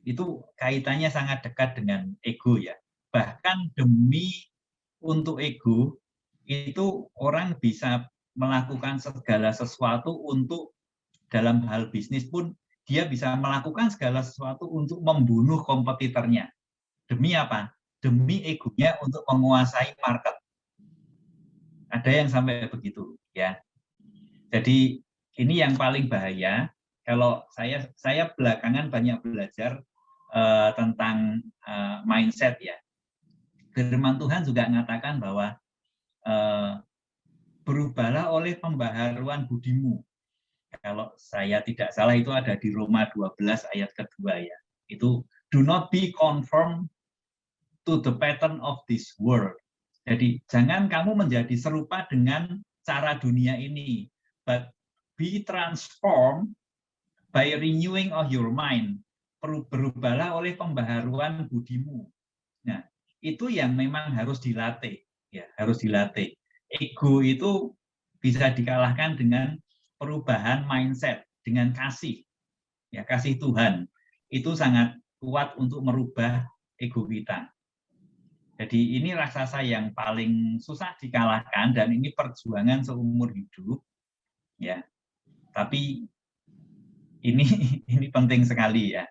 Speaker 1: Itu kaitannya sangat dekat dengan ego ya. Bahkan demi untuk ego itu orang bisa melakukan segala sesuatu untuk dalam hal bisnis pun dia bisa melakukan segala sesuatu untuk membunuh kompetitornya. Demi apa? Demi egonya untuk menguasai market. Ada yang sampai begitu, ya. Jadi ini yang paling bahaya. Kalau saya belakangan banyak belajar tentang mindset, ya. Firman Tuhan juga mengatakan bahwa berubahlah oleh pembaharuan budimu. Kalau saya tidak salah itu ada di Roma 12 ayat kedua, ya. Itu do not be conformed to the pattern of this world. Jadi jangan kamu menjadi serupa dengan cara dunia ini, but be transformed by renewing of your mind. Berubahlah oleh pembaharuan budimu. Nah, itu yang memang harus dilatih, ya, harus dilatih. Ego itu bisa dikalahkan dengan perubahan mindset, dengan kasih, ya, kasih Tuhan. Itu sangat kuat untuk merubah ego kita. Jadi ini raksasa yang paling susah dikalahkan dan ini perjuangan seumur hidup, ya. Tapi ini penting sekali, ya.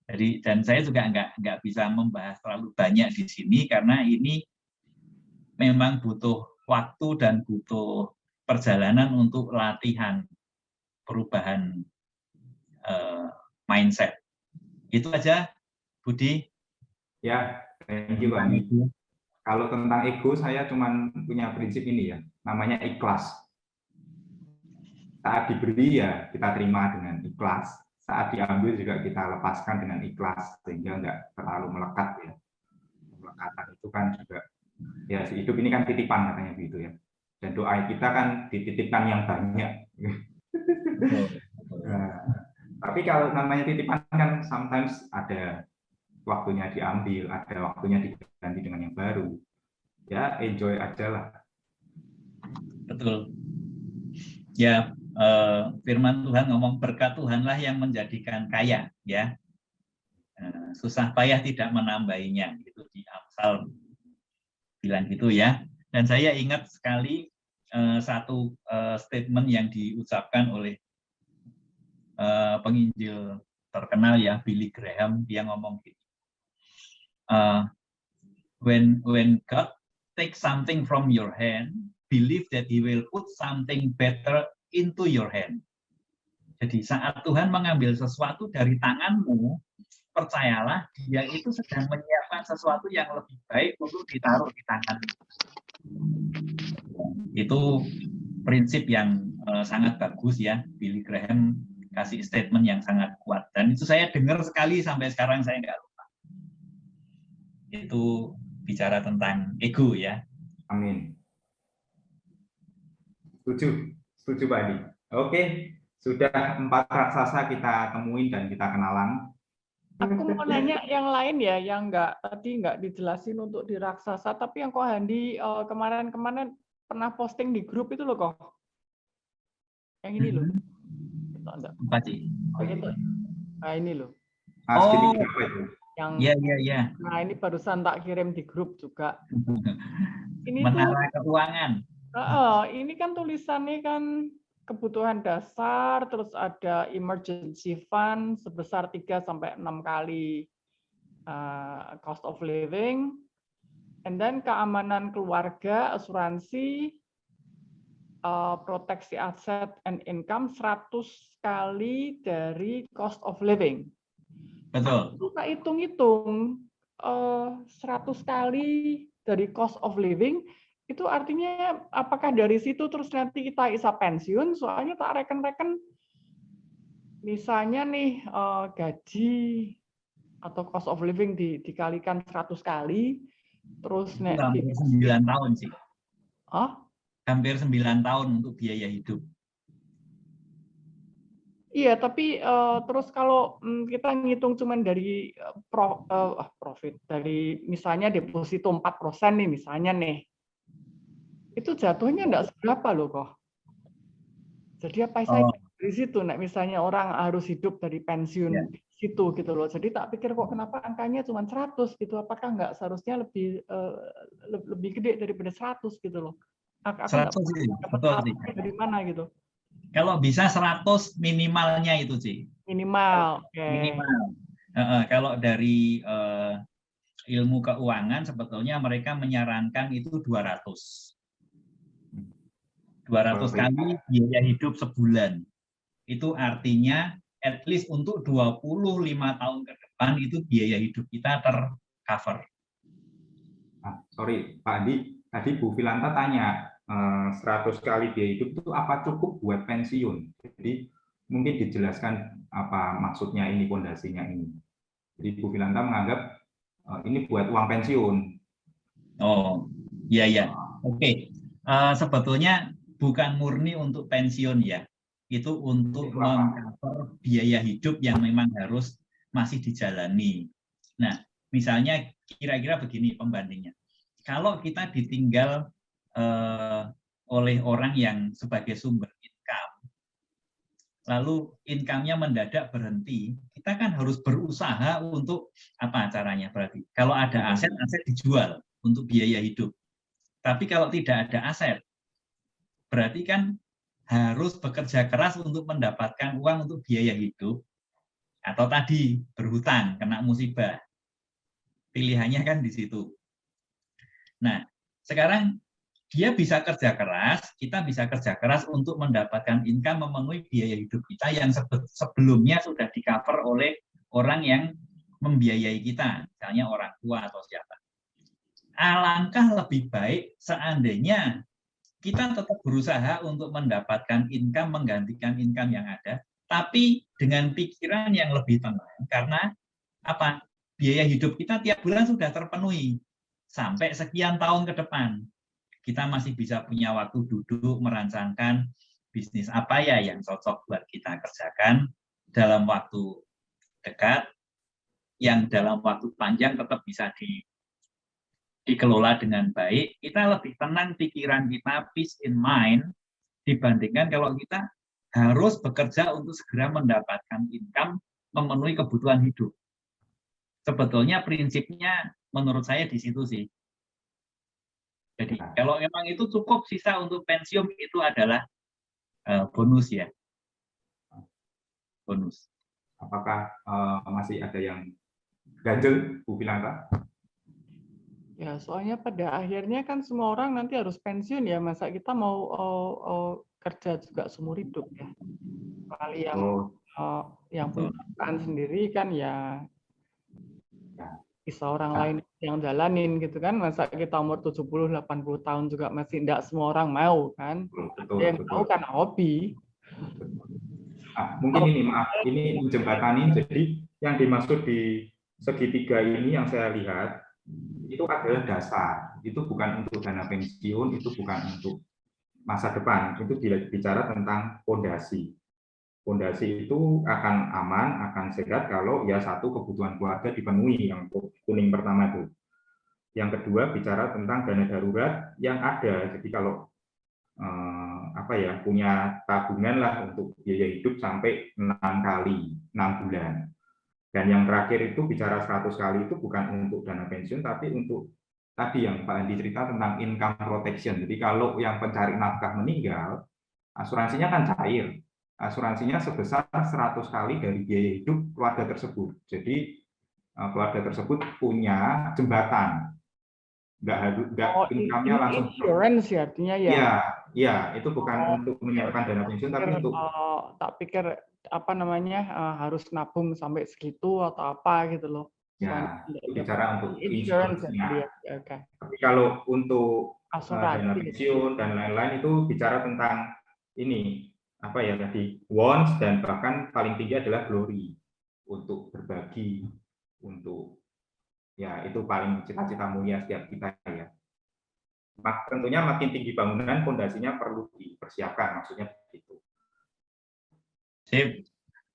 Speaker 1: Jadi dan saya juga nggak bisa membahas terlalu banyak di sini karena ini memang butuh waktu dan butuh perjalanan untuk latihan perubahan mindset. Itu aja, Budi.
Speaker 2: Ya, thank you, Pak. Kalau tentang ego, saya cuma punya prinsip ini, ya, namanya ikhlas. Saat diberi, ya kita terima dengan ikhlas. Saat diambil juga kita lepaskan dengan ikhlas, sehingga nggak terlalu melekat, ya. Melekatan itu kan juga, ya, hidup ini kan titipan katanya gitu, ya. Dan doa kita kan dititipkan yang banyak. Nah, tapi kalau namanya titipan kan sometimes ada waktunya diambil, ada waktunya diganti dengan yang baru. Ya, enjoy aja lah.
Speaker 1: Betul. Ya, firman Tuhan ngomong berkat Tuhanlah yang menjadikan kaya, ya. Susah payah tidak menambahinya. Itu di Amsal bilang gitu, ya. Dan saya ingat sekali satu statement yang diucapkan oleh penginjil terkenal, ya, Billy Graham. Dia ngomong gitu. When God takes something from your hand, believe that He will put something better into your hand. Jadi saat Tuhan mengambil sesuatu dari tanganmu, percayalah Dia itu sedang menyiapkan sesuatu yang lebih baik untuk ditaruh di tanganmu. Itu prinsip yang sangat bagus, ya. Billy Graham kasih statement yang sangat kuat. Dan itu saya dengar sekali sampai sekarang saya nggak lupa. Itu bicara tentang ego, ya.
Speaker 2: Amin. Setuju Pak Adi. Oke, sudah 4 raksasa kita temuin dan kita kenalan.
Speaker 3: Aku mau nanya yang lain, ya, yang tadi nggak dijelasin untuk di raksasa, tapi yang Ko Handi kemarin-kemarin pernah posting di grup itu loh, kok. Yang ini loh.
Speaker 1: Apa sih?
Speaker 3: Oh, itu. Nah, ini loh.
Speaker 2: Oh,
Speaker 3: Yang
Speaker 1: ya.
Speaker 3: Nah, ini barusan tak kirim di grup juga. Ini
Speaker 1: Menara keuangan.
Speaker 3: Ini kan tulisannya kan kebutuhan dasar, terus ada emergency fund sebesar 3-6 kali cost of living, and then keamanan keluarga, asuransi, proteksi aset and income 100 kali dari cost of living.
Speaker 1: Betul.
Speaker 3: Kita hitung-hitung 100 kali dari cost of living, itu artinya apakah dari situ terus nanti kita bisa pensiun? Soalnya tak reken-reken, misalnya nih gaji atau cost of living dikalikan 100 kali, terus
Speaker 1: hampir 9 tahun sih. Hampir 9 tahun untuk biaya hidup.
Speaker 3: Iya, tapi terus kalau kita ngitung cuman dari profit, dari misalnya deposito 4% nih, misalnya nih, itu jatuhnya enggak seberapa loh, kok. Jadi apa saya dari situ. Nek misalnya orang harus hidup dari pensiun
Speaker 1: Ya.
Speaker 3: situ gitu loh. Jadi tak pikir kok kenapa angkanya cuma 100 gitu. Apakah nggak seharusnya lebih gede daripada 100 gitu loh. Aku nggak
Speaker 1: 100 sih,
Speaker 3: dapat
Speaker 1: betul sih.
Speaker 3: tahu dari mana gitu.
Speaker 1: Kalau bisa 100 minimalnya itu sih.
Speaker 3: Minimal. Oke.
Speaker 1: Minimal. Kalau dari ilmu keuangan sebetulnya mereka menyarankan itu 200. 200 kali biaya hidup sebulan. Itu artinya at least untuk 25 tahun ke depan itu biaya hidup kita tercover.
Speaker 2: Sorry Pak Andi, tadi Bu Filanta tanya 100 kali biaya hidup itu apa cukup buat pensiun? Jadi mungkin dijelaskan apa maksudnya ini, fondasinya ini. Jadi Bu Filanta menganggap ini buat uang pensiun.
Speaker 1: Oh, iya ya. Oke. Sebetulnya bukan murni untuk pensiun ya. Itu untuk mengcover biaya hidup yang memang harus masih dijalani. Nah, misalnya kira-kira begini pembandingnya. Kalau kita ditinggal oleh orang yang sebagai sumber income, lalu income-nya mendadak berhenti, kita kan harus berusaha untuk apa caranya berarti? Kalau ada aset dijual untuk biaya hidup. Tapi kalau tidak ada aset, berarti kan harus bekerja keras untuk mendapatkan uang untuk biaya hidup, atau tadi berhutang, kena musibah. Pilihannya kan di situ. Nah, sekarang dia bisa kerja keras, kita bisa kerja keras untuk mendapatkan income memenuhi biaya hidup kita yang sebelumnya sudah di-cover oleh orang yang membiayai kita, misalnya orang tua atau siapa. Alangkah lebih baik seandainya kita tetap berusaha untuk mendapatkan income, menggantikan income yang ada, tapi dengan pikiran yang lebih tenang, karena apa? Biaya hidup kita tiap bulan sudah terpenuhi sampai sekian tahun ke depan. Kita masih bisa punya waktu duduk merancangkan bisnis apa ya yang cocok buat kita kerjakan dalam waktu dekat, yang dalam waktu panjang tetap bisa dikelola dengan baik. Kita lebih tenang pikiran kita, peace in mind, dibandingkan kalau kita harus bekerja untuk segera mendapatkan income memenuhi kebutuhan hidup. Sebetulnya prinsipnya menurut saya di situ sih. Jadi kalau memang itu cukup sisa untuk pensiun itu adalah bonus ya. Bonus.
Speaker 2: Apakah masih ada yang ganjel, Bu Filanta?
Speaker 3: Ya, soalnya pada akhirnya kan semua orang nanti harus pensiun ya. Masa kita mau kerja juga seumur hidup ya. Kali yang punya pekerjaan sendiri kan ya bisa orang lain yang jalanin gitu kan. Masa kita umur 70-80 tahun juga masih enggak semua orang mau kan.
Speaker 2: Betul,
Speaker 3: yang tahu kan hobi.
Speaker 2: Mungkin ini maaf, ini menjembatani. Jadi yang dimaksud di segitiga ini yang saya lihat itu adalah dasar. Itu bukan untuk dana pensiun, itu bukan untuk masa depan. Itu bicara tentang fondasi. Fondasi itu akan aman, akan sehat kalau ya satu kebutuhan keluarga dipenuhi, yang kuning pertama itu. Yang kedua bicara tentang dana darurat yang ada. Jadi kalau punya tabungan lah untuk biaya hidup sampai 6 kali 6 bulan. Dan yang terakhir itu bicara 100 kali itu bukan untuk dana pensiun tapi untuk tadi yang Pak Andi cerita tentang income protection. Jadi kalau yang pencari nafkah meninggal, asuransinya kan cair. Asuransinya sebesar 100 kali dari biaya hidup keluarga tersebut. Jadi keluarga tersebut punya jembatan. Nggak income-nya langsung.
Speaker 3: Insurance ya artinya ya.
Speaker 2: Iya, itu bukan untuk menyiapkan dana pensiun tapi untuk
Speaker 3: tak pikir harus nabung sampai segitu atau apa gitu loh.
Speaker 2: Ya, itu bicara untuk
Speaker 3: insurance-nya.
Speaker 2: Okay. Tapi kalau untuk dana pensiun dan lain-lain itu bicara tentang ini tadi wants dan bahkan paling tinggi adalah glory untuk berbagi, untuk ya itu paling cita-cita mulia setiap kita ya. Tentunya makin tinggi bangunan, fondasinya perlu dipersiapkan, maksudnya begitu.
Speaker 1: Sip.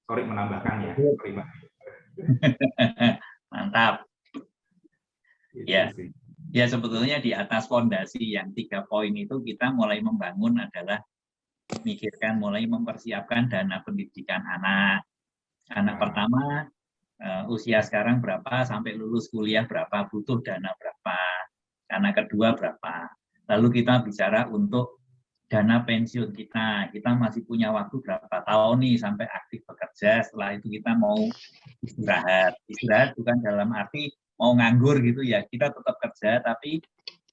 Speaker 2: Sorry menambahkan ya. Sorry, Pak.
Speaker 1: Mantap. Ya. Ya sebetulnya di atas fondasi yang 3 poin itu kita mulai membangun adalah mikirkan, mulai mempersiapkan dana pendidikan anak. Anak pertama usia sekarang berapa, sampai lulus kuliah berapa, butuh dana berapa. Anak kedua berapa. Lalu kita bicara untuk dana pensiun kita masih punya waktu berapa tahun nih sampai aktif bekerja, setelah itu kita mau istirahat bukan dalam arti mau nganggur gitu ya, kita tetap kerja, tapi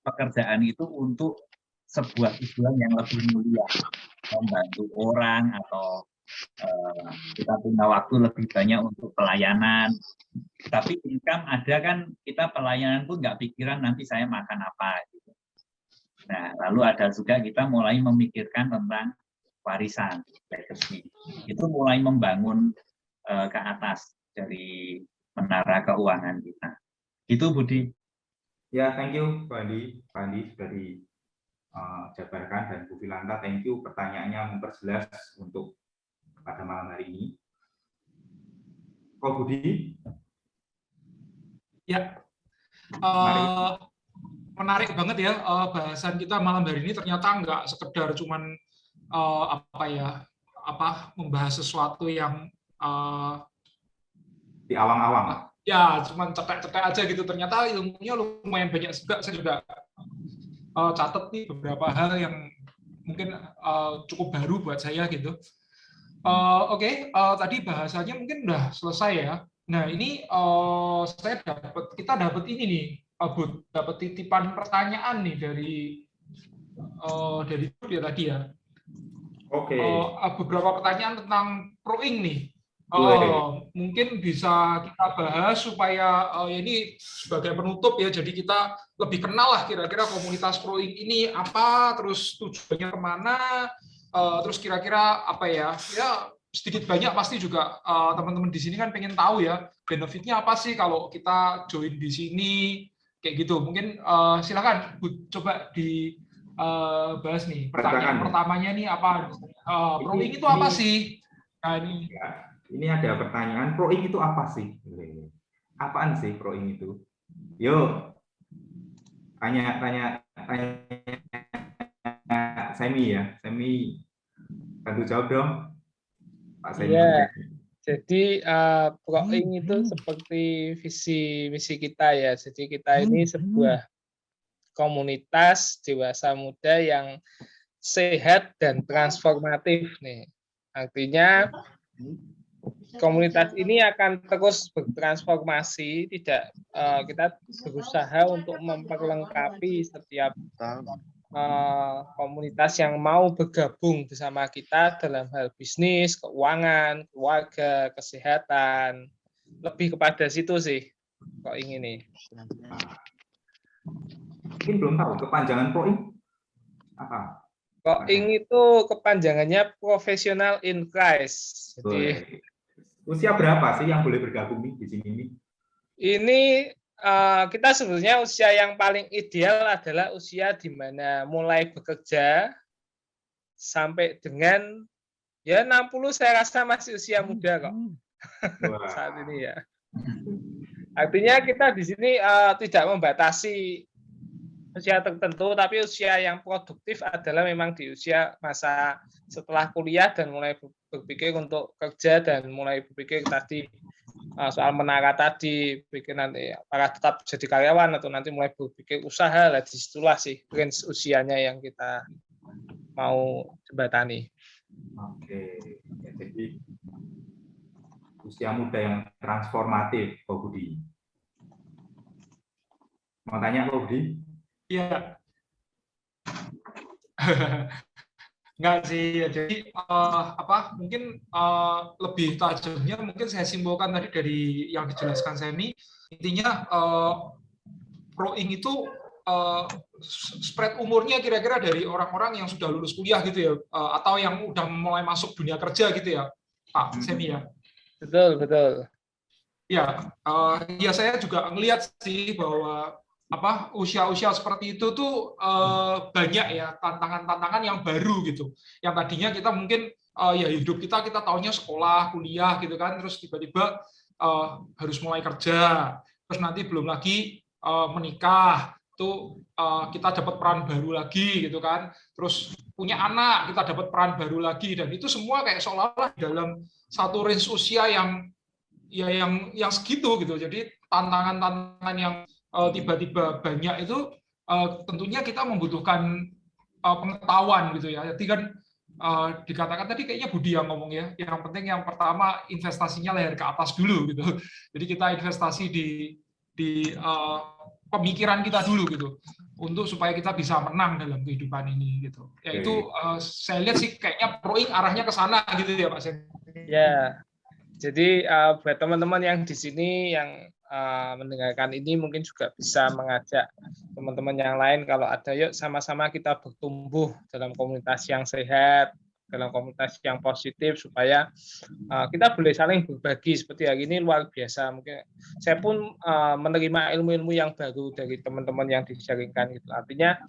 Speaker 1: pekerjaan itu untuk sebuah tujuan yang lebih mulia, membantu orang, atau kita punya waktu lebih banyak untuk pelayanan. Tapi income ada kan, kita pelayanan pun nggak pikiran nanti saya makan apa gitu. Nah, lalu ada juga kita mulai memikirkan tentang warisan, legacy. Itu mulai membangun ke atas dari menara keuangan kita. Itu Budi.
Speaker 2: Ya, thank you Pak Andi. Pak Andi sudah dijabarkan, dan Bu Filanta, thank you pertanyaannya memperjelas untuk pada malam hari ini. Pak Budi?
Speaker 4: Ya. Menarik banget ya bahasan kita malam hari ini. Ternyata nggak sekedar cuman membahas sesuatu yang
Speaker 2: di awang-awang.
Speaker 4: Ya, cuman cetek-cetek aja gitu. Ternyata ilmunya lumayan banyak juga. Saya juga catat nih beberapa hal yang mungkin cukup baru buat saya gitu. Oke, tadi bahasanya mungkin udah selesai ya. Nah, ini kita dapat ini nih, Bud, dapat titipan pertanyaan nih dari ya tadi ya.
Speaker 2: Oke.
Speaker 4: Beberapa pertanyaan tentang Proing nih. Mungkin bisa kita bahas supaya ini sebagai penutup ya. Jadi kita lebih kenal lah kira-kira komunitas Proing ini apa, terus tujuannya kemana, terus kira-kira apa ya? Ya sedikit banyak pasti juga teman-teman di sini kan pengen tahu ya benefitnya apa sih kalau kita join di sini. Kayak gitu, mungkin silakan Bu, coba dibahas nih. Pertanyaan pertamanya nih apa? Proing itu apa sih? Nah,
Speaker 2: ini ada pertanyaan, Proing itu apa sih? Apaan sih Proing itu? Yuk, tanya Semi ya. Semi, bantu jawab dong, Pak Semi.
Speaker 7: Iya. Jadi Proing itu seperti visi misi kita ya. Jadi kita ini sebuah komunitas dewasa muda yang sehat dan transformatif nih. Artinya komunitas ini akan terus bertransformasi. Tidak, kita berusaha untuk memperlengkapi setiap komunitas yang mau bergabung bersama kita dalam hal bisnis, keuangan, keluarga, kesehatan. Lebih kepada situ sih Proing ini.
Speaker 2: Mungkin belum tahu kepanjangan Proing apa?
Speaker 7: Proing itu kepanjangannya Professional in Christ. Jadi,
Speaker 2: usia berapa sih yang boleh bergabung nih di sini nih?
Speaker 7: Ini kita sebenarnya usia yang paling ideal adalah usia di mana mulai bekerja sampai dengan ya 60, saya rasa masih usia muda kok. Saat ini ya. Artinya kita di sini tidak membatasi usia tertentu, tapi usia yang produktif adalah memang di usia masa setelah kuliah dan mulai berpikir untuk kerja dan mulai berpikir tadi soal menara tadi, pikir nanti apakah tetap jadi karyawan atau nanti mulai berpikir usaha, lah disitulah sih range usianya yang kita mau jembatani.
Speaker 2: Oke, ya, jadi usia muda yang transformatif, Pak Budi. Mau tanya Pak Budi?
Speaker 4: Iya. Enggak sih, ya. Jadi mungkin lebih tajamnya mungkin saya simpulkan tadi dari yang dijelaskan Semi, intinya Proing itu spread umurnya kira-kira dari orang-orang yang sudah lulus kuliah gitu ya, atau yang udah mulai masuk dunia kerja gitu ya, Pak Semi ya.
Speaker 7: Betul.
Speaker 4: Ya, ya saya juga ngelihat sih bahwa usia-usia seperti itu tuh banyak ya tantangan-tantangan yang baru gitu. Yang tadinya kita mungkin ya hidup kita taunya sekolah, kuliah gitu kan, terus tiba-tiba harus mulai kerja, terus nanti belum lagi menikah, itu kita dapat peran baru lagi gitu kan, terus punya anak kita dapat peran baru lagi, dan itu semua kayak seolah-olah dalam satu range usia yang segitu gitu. Jadi tantangan-tantangan yang tiba-tiba banyak itu tentunya kita membutuhkan pengetahuan gitu ya. Jadi kan dikatakan tadi kayaknya Budi yang ngomong ya, yang penting yang pertama investasinya leher ke atas dulu gitu. Jadi kita investasi di pemikiran kita dulu gitu, untuk supaya kita bisa menang dalam kehidupan ini gitu. Ya itu saya lihat sih kayaknya Proing arahnya ke sana gitu ya Pak Sen.
Speaker 7: Ya, jadi buat teman-teman yang di sini yang mendengarkan ini mungkin juga bisa mengajak teman-teman yang lain, kalau ada, yuk sama-sama kita bertumbuh dalam komunitas yang sehat, dalam komunitas yang positif, supaya kita boleh saling berbagi. Seperti hari ini luar biasa, mungkin saya pun menerima ilmu-ilmu yang baru dari teman-teman yang dijaringkan gitu. Artinya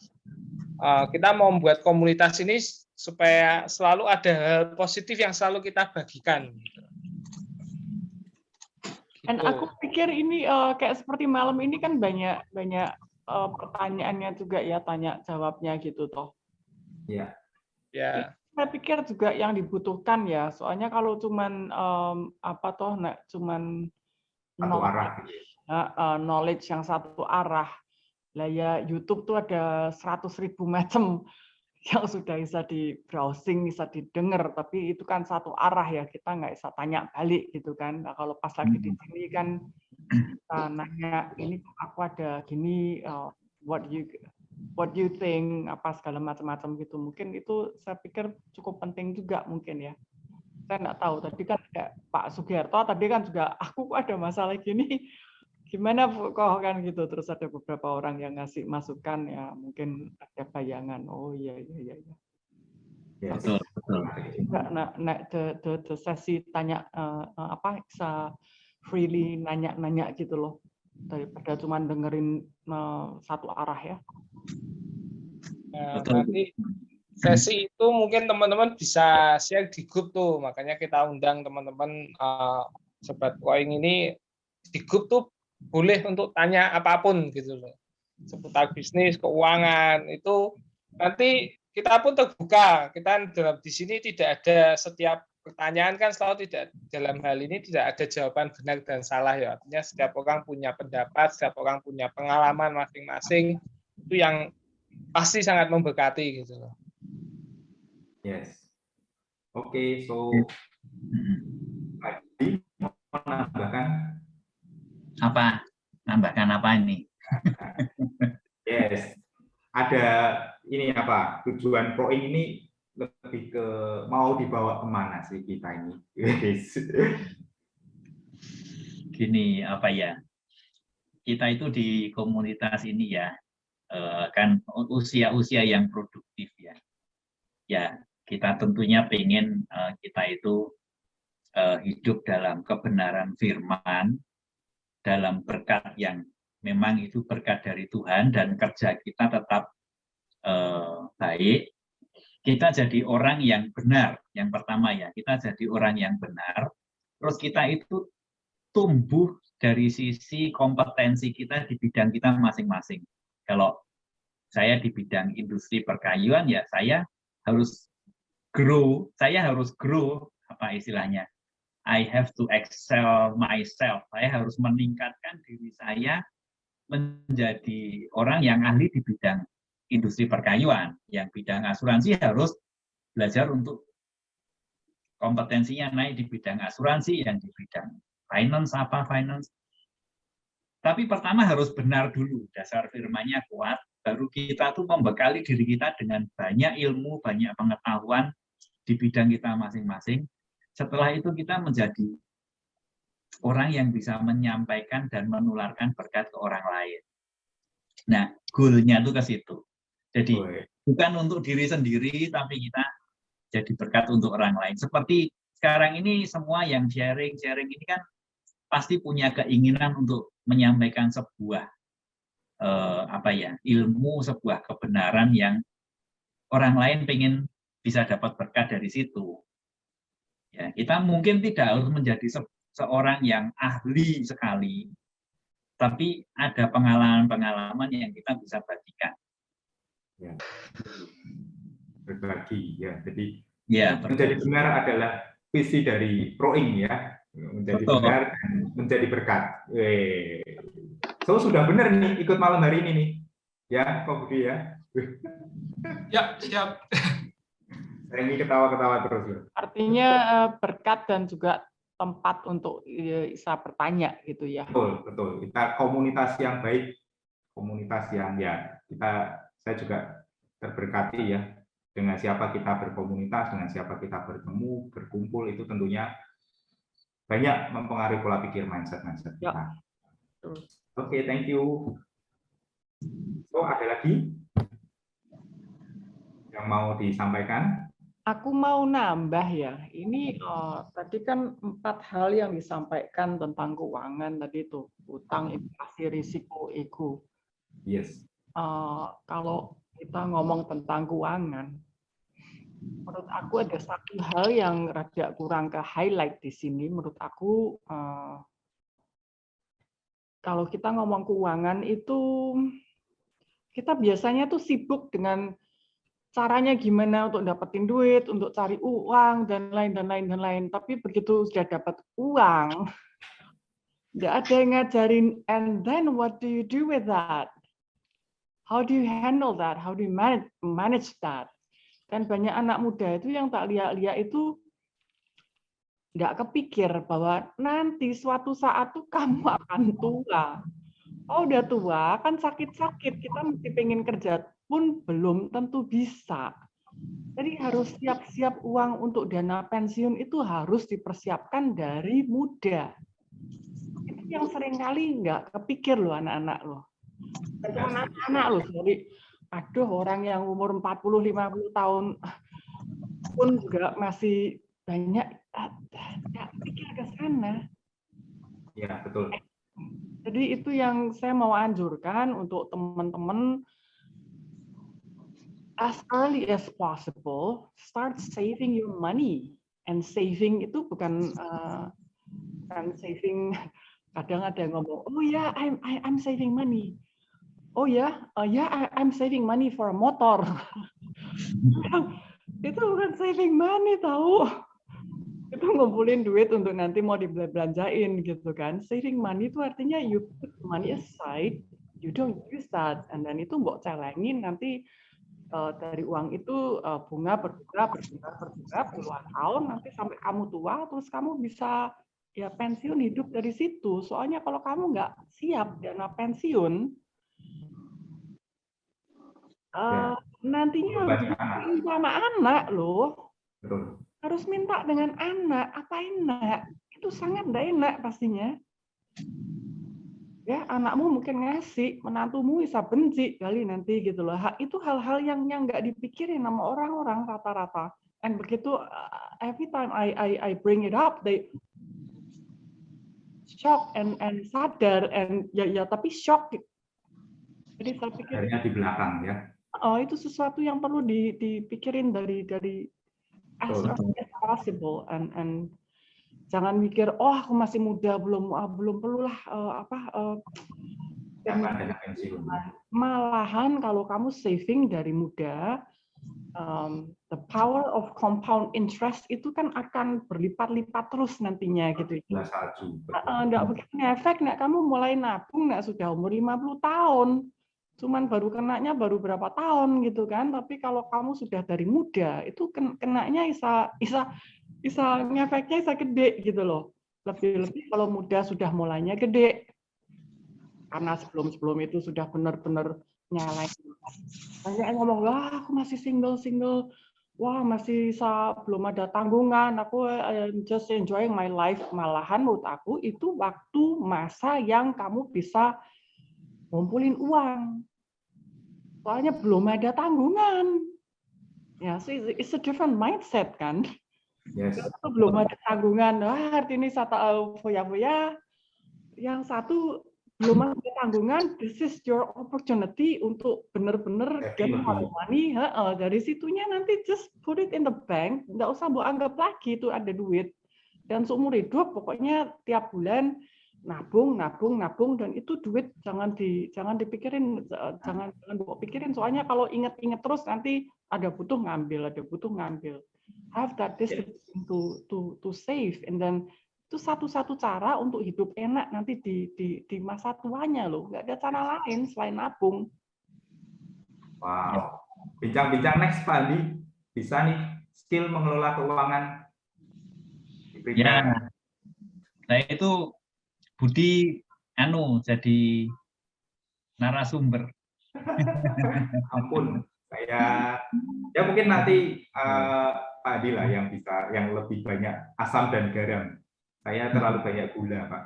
Speaker 7: kita mau membuat komunitas ini supaya selalu ada hal positif yang selalu kita bagikan gitu.
Speaker 3: Dan aku pikir ini kayak seperti malam ini kan banyak pertanyaannya juga ya, tanya jawabnya gitu toh.
Speaker 2: Iya.
Speaker 7: Ya.
Speaker 3: Saya pikir juga yang dibutuhkan ya, soalnya kalau cuman cuman
Speaker 2: Satu arah.
Speaker 3: knowledge yang satu arah, lah ya YouTube tuh ada 100.000 macam yang sudah bisa di browsing, bisa didengar, tapi itu kan satu arah ya, kita nggak bisa tanya balik gitu kan. Nah, kalau pas lagi di sini kan kita nanya, ini aku ada gini, what you think, apa segala macam-macam gitu. Mungkin itu saya pikir cukup penting juga mungkin ya. Saya nggak tahu, tadi kan kayak Pak Sugiharto tadi kan juga, aku ada masalah gini, gimana kok kan gitu. Terus ada beberapa orang yang ngasih masukan ya, mungkin ada bayangan, oh iya.
Speaker 1: Betul.
Speaker 3: Nah, the sesi tanya bisa freely nanya gitu loh, daripada cuma dengerin satu arah ya.
Speaker 7: Nah, nanti sesi itu mungkin teman-teman bisa share di grup tuh, makanya kita undang teman-teman Sobat Proing ini di grup tuh boleh untuk tanya apapun gitu loh, seputar bisnis, keuangan, itu nanti kita pun terbuka. Kita di sini tidak ada, setiap pertanyaan kan selalu tidak, dalam hal ini tidak ada jawaban benar dan salah ya, artinya setiap orang punya pendapat, setiap orang punya pengalaman masing-masing, itu yang pasti sangat memberkati gitu loh.
Speaker 2: Yes. Oke, so tadi mau menambahkan
Speaker 1: apa? Nambahkan apa ini?
Speaker 2: Yes. Ada ini apa? Tujuan Proing ini lebih ke mau dibawa kemana sih kita ini? Yes.
Speaker 1: Gini, apa ya? Kita itu di komunitas ini ya, kan usia-usia yang produktif ya. Ya, kita tentunya pengen kita itu hidup dalam kebenaran firman, dalam berkat yang memang itu berkat dari Tuhan, dan kerja kita tetap baik. Kita jadi orang yang benar, yang pertama ya, kita jadi orang yang benar. Terus kita itu tumbuh dari sisi kompetensi kita di bidang kita masing-masing. Kalau saya di bidang industri perkayuan ya, saya harus grow, apa istilahnya? I have to excel myself. Saya harus meningkatkan diri saya menjadi orang yang ahli di bidang industri perkayuan. Yang bidang asuransi harus belajar untuk kompetensinya naik di bidang asuransi, yang di bidang finance. Tapi pertama harus benar dulu, dasar firmannya kuat, baru kita tuh membekali diri kita dengan banyak ilmu, banyak pengetahuan di bidang kita masing-masing. Setelah itu kita menjadi orang yang bisa menyampaikan dan menularkan berkat ke orang lain. Nah, goalnya itu ke situ. Jadi bukan untuk diri sendiri, tapi kita jadi berkat untuk orang lain. Seperti sekarang ini semua yang sharing ini kan pasti punya keinginan untuk menyampaikan sebuah ilmu, sebuah kebenaran yang orang lain pengen bisa dapat berkat dari situ. Ya, kita mungkin tidak harus menjadi seorang yang ahli sekali, tapi ada pengalaman-pengalaman yang kita bisa bagikan.
Speaker 2: Ya. Berbagi ya. Jadi
Speaker 1: Ya,
Speaker 2: menjadi benar adalah visi dari Proing ya. Menjadi
Speaker 1: betul.
Speaker 2: benar dan menjadi berkat. So sudah benar nih ikut malam hari ini nih. Ya, Pak Budi ya.
Speaker 4: Ya, siap.
Speaker 2: Saya ini ketawa-ketawa terus loh.
Speaker 3: Artinya berkat dan juga tempat untuk bisa bertanya gitu ya.
Speaker 2: Betul, betul. Kita komunitas yang baik, komunitas yang ya saya juga terberkati ya dengan siapa kita berkomunitas, dengan siapa kita bertemu, berkumpul itu tentunya banyak mempengaruhi pola pikir mindset kita.
Speaker 3: Ya.
Speaker 2: Oke, thank you. So, ada lagi yang mau disampaikan?
Speaker 3: Aku mau nambah ya. Ini tadi kan 4 hal yang disampaikan tentang keuangan tadi itu, utang, inflasi, risiko, ego.
Speaker 2: Yes.
Speaker 3: Kalau kita ngomong tentang keuangan, menurut aku ada satu hal yang rada kurang ke highlight di sini. Menurut aku, kalau kita ngomong keuangan itu, kita biasanya tuh sibuk dengan caranya gimana untuk dapetin duit, untuk cari uang, dan lain. Tapi begitu sudah dapat uang, nggak ada yang ngajarin, and then what do you do with that? How do you handle that? How do you manage that? Dan banyak anak muda itu yang tak lihat-lihat itu nggak kepikir bahwa nanti suatu saat tuh kamu akan tua. Oh, udah tua, kan sakit-sakit, kita mesti pengen kerja pun belum tentu bisa. Jadi harus siap-siap uang untuk dana pensiun itu harus dipersiapkan dari muda. Itu yang seringkali nggak kepikir loh anak-anak loh. Anak-anak loh, jadi aduh orang yang umur 40-50 tahun pun juga masih banyak nggak pikir ke sana.
Speaker 2: Ya, betul.
Speaker 3: Jadi itu yang saya mau anjurkan untuk teman-teman, as early as possible, start saving your money. And saving itu bukan saving. Kadang ada yang ngomong, oh ya, I'm saving money. Oh ya, I'm saving money for a motor. Itu bukan saving money tahu. Itu ngumpulin duit untuk nanti mau dibelanjain gitu kan. Saving money itu artinya you put money aside, you don't use that, and then itu mbok celengin nanti dari uang itu bunga berbuka puluhan tahun, nanti sampai kamu tua terus kamu bisa ya pensiun hidup dari situ. Soalnya kalau kamu nggak siap dana pensiun, nantinya harus sama anak loh.
Speaker 2: Betul.
Speaker 3: Harus minta dengan anak, apa enak? Itu sangat tidak enak pastinya. Ya, anakmu mungkin ngasih, menantumu bisa benci kali nanti gitu loh. Itu hal-hal yang nggak dipikirin sama orang-orang rata-rata. And begitu every time I bring it up, they shock and sadar and ya tapi shock. Jadi saya pikir
Speaker 2: di belakang ya.
Speaker 3: Oh, itu sesuatu yang perlu dipikirin dari as early as possible and jangan mikir aku masih muda belum perlulah malahan kalau kamu saving dari muda, the power of compound interest itu kan akan berlipat-lipat terus nantinya gitu. Nggak begitu efek kamu mulai nabung sudah umur 50 tahun. Cuman baru kenanya baru berapa tahun gitu kan, tapi kalau kamu sudah dari muda itu kenanya bisa ngefeknya bisa gede gitu loh. Lebih kalau muda sudah mulainya gede, karena sebelum itu sudah benar-benar nyalain. Banyak yang ngomong aku masih single, wah masih belum ada tanggungan, aku just enjoying my life. Malahan menurut aku itu waktu masa yang kamu bisa ngumpulin uang. Soalnya belum ada tanggungan. Ya, it's a different mindset kan.
Speaker 2: Yes.
Speaker 3: Itu belum ada tanggungan. Artinya foya-foya. Yang satu belum ada tanggungan, this is your opportunity untuk benar-benar get more money. Dari situnya nanti just put it in the bank. Nggak usah anggap lagi itu ada duit. Dan seumur hidup pokoknya tiap bulan nabung, dan itu duit jangan dipikirin, jangan bawa pikirin, soalnya kalau inget terus nanti ada butuh ngambil. Have that discipline to save, and then itu satu-satu cara untuk hidup enak nanti di masa tuanya loh, nggak ada cara lain selain nabung.
Speaker 2: Wow, bincang-bincang next Pak Andi, bisa nih skill mengelola keuangan.
Speaker 1: Ya, saya itu Budi jadi narasumber.
Speaker 2: Ampun, saya ya mungkin nanti Pak Adi lah yang bisa, yang lebih banyak asam dan garam. Saya terlalu banyak gula, Pak.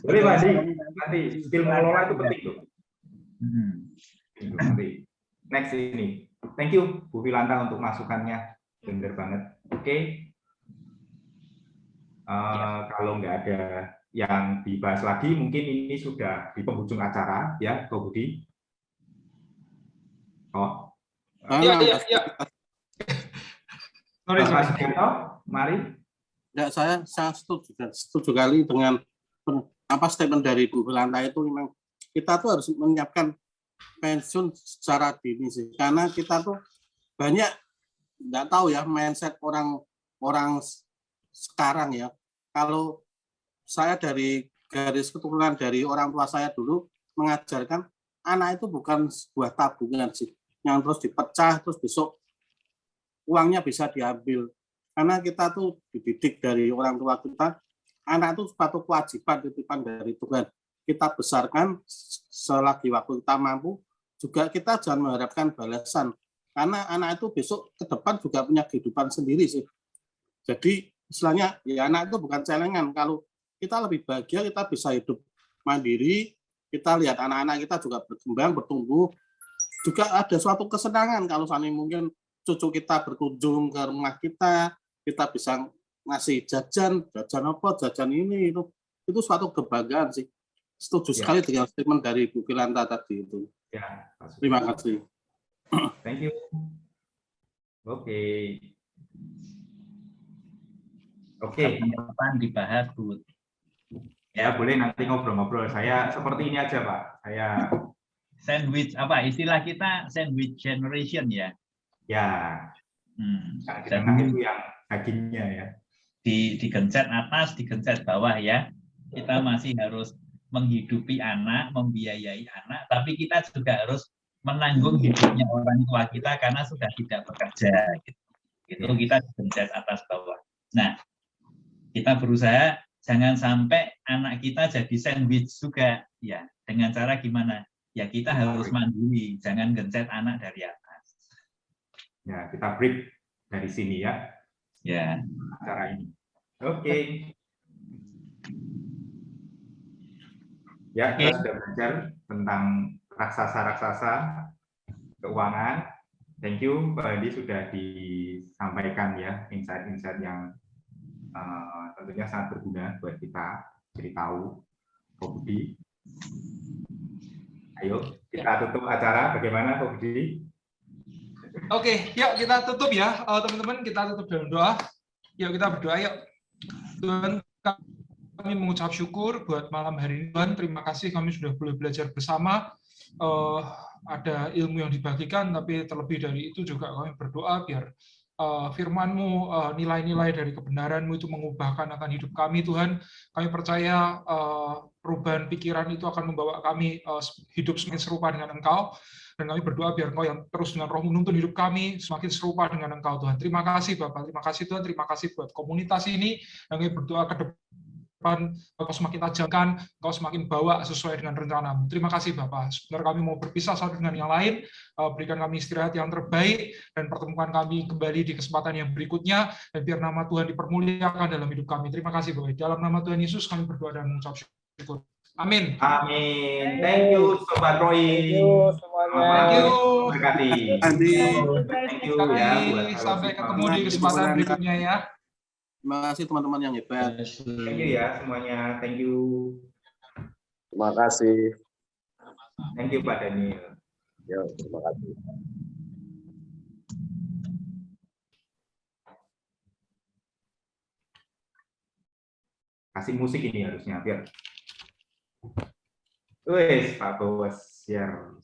Speaker 2: Boleh Pak Adi, nanti skill mengelola itu penting loh. Nanti next ini. Thank you Bu Vilanta untuk masukannya, benar banget. Oke. Kalau nggak ada yang dibahas lagi, mungkin ini sudah di penghujung acara ya, Pak Budi. Oh,
Speaker 4: Iya. Sorry.
Speaker 2: Pak Sugiarto, mari.
Speaker 6: Ya, saya setuju kali dengan statement dari Bu Vilanta itu. Memang kita tuh harus menyiapkan pensiun secara dini sih, karena kita tuh banyak nggak tahu ya mindset orang sekarang ya. Kalau saya dari garis keturunan dari orang tua saya dulu mengajarkan anak itu bukan sebuah tabungan sih, yang terus dipecah terus besok uangnya bisa diambil. Karena kita tuh dididik dari orang tua kita, anak itu suatu kewajiban titipan dari Tuhan. Kita besarkan selagi waktu kita mampu, juga kita jangan mengharapkan balasan. Karena anak itu besok ke depan juga punya kehidupan sendiri sih. Jadi istilahnya ya anak itu bukan celengan. Kalau kita lebih bahagia, kita bisa hidup mandiri, kita lihat anak-anak kita juga berkembang, bertumbuh, juga ada suatu kesenangan kalau saat ini mungkin cucu kita berkunjung ke rumah kita bisa ngasih jajan ini, itu suatu kebanggaan sih. Setuju sekali dengan statement dari Bu Vilanta tadi itu.
Speaker 2: Ya,
Speaker 6: terima kasih.
Speaker 2: Thank you. Oke.
Speaker 1: Kapan dibahas, Bu?
Speaker 2: Ya, boleh nanti ngobrol-ngobrol. Saya seperti ini aja, Pak. Saya
Speaker 1: sandwich, istilah kita sandwich generation ya.
Speaker 2: Ya. Di tengah itu yang dagingnya ya.
Speaker 1: Digencet atas, digencet bawah ya. Kita masih harus menghidupi anak, membiayai anak, tapi kita juga harus menanggung hidupnya orang tua kita karena sudah tidak bekerja. Gitu. Kita digencet atas bawah. Nah, kita berusaha jangan sampai anak kita jadi sandwich juga ya. Dengan cara gimana? Ya kita harus mandiri, jangan gencet anak dari atas.
Speaker 2: Ya, kita break dari sini ya.
Speaker 1: Ya.
Speaker 2: Acara ini. Oke. Ya, kita sudah belajar tentang raksasa-raksasa keuangan. Thank you, Pak Adi sudah disampaikan ya insight-insight yang tentunya sangat berguna buat kita. Jadi tahu, Pak Budi. Ayo, kita tutup acara. Bagaimana, Pak Budi?
Speaker 4: Oke, yuk kita tutup ya, teman-teman. Kita tutup dengan doa. Yuk kita berdoa, yuk. Tuhan, kami mengucap syukur buat malam hari ini. Tuhan, terima kasih kami sudah boleh belajar bersama. Ada ilmu yang dibagikan, tapi terlebih dari itu juga kami berdoa biar firman-Mu, nilai-nilai dari kebenaran-Mu itu mengubahkan akan hidup kami, Tuhan. Kami percaya perubahan pikiran itu akan membawa kami hidup semakin serupa dengan Engkau. Dan kami berdoa biar Engkau yang terus dengan Roh menuntun hidup kami semakin serupa dengan Engkau, Tuhan. Terima kasih, Bapak. Terima kasih, Tuhan. Terima kasih buat komunitas ini. Dan kami berdoa ke depan, Engkau semakin tajamkan, Engkau semakin bawa sesuai dengan rencana-Mu. Terima kasih, Bapak. Sebenarnya kami mau berpisah satu dengan yang lain, berikan kami istirahat yang terbaik, dan pertemukan kami kembali di kesempatan yang berikutnya, dan biar nama Tuhan dipermuliakan dalam hidup kami. Terima kasih, Bapak. Dalam nama Tuhan Yesus, kami berdoa dan mengucap syukur. Amin.
Speaker 2: Amin. Thank you, Sobat Roy.
Speaker 7: Thank you semuanya.
Speaker 4: Thank you.
Speaker 2: Terima kasih. Thank you ya.
Speaker 4: Sampai ketemu di kesempatan berikutnya ya.
Speaker 6: Terima kasih teman-teman yang hebat.
Speaker 2: Thank you ya semuanya. Thank you.
Speaker 5: Terima kasih.
Speaker 2: Thank you Pak Daniel.
Speaker 5: Ya, terima kasih.
Speaker 2: kasih musik ini harusnya biar. Wes, Pak Bos, share.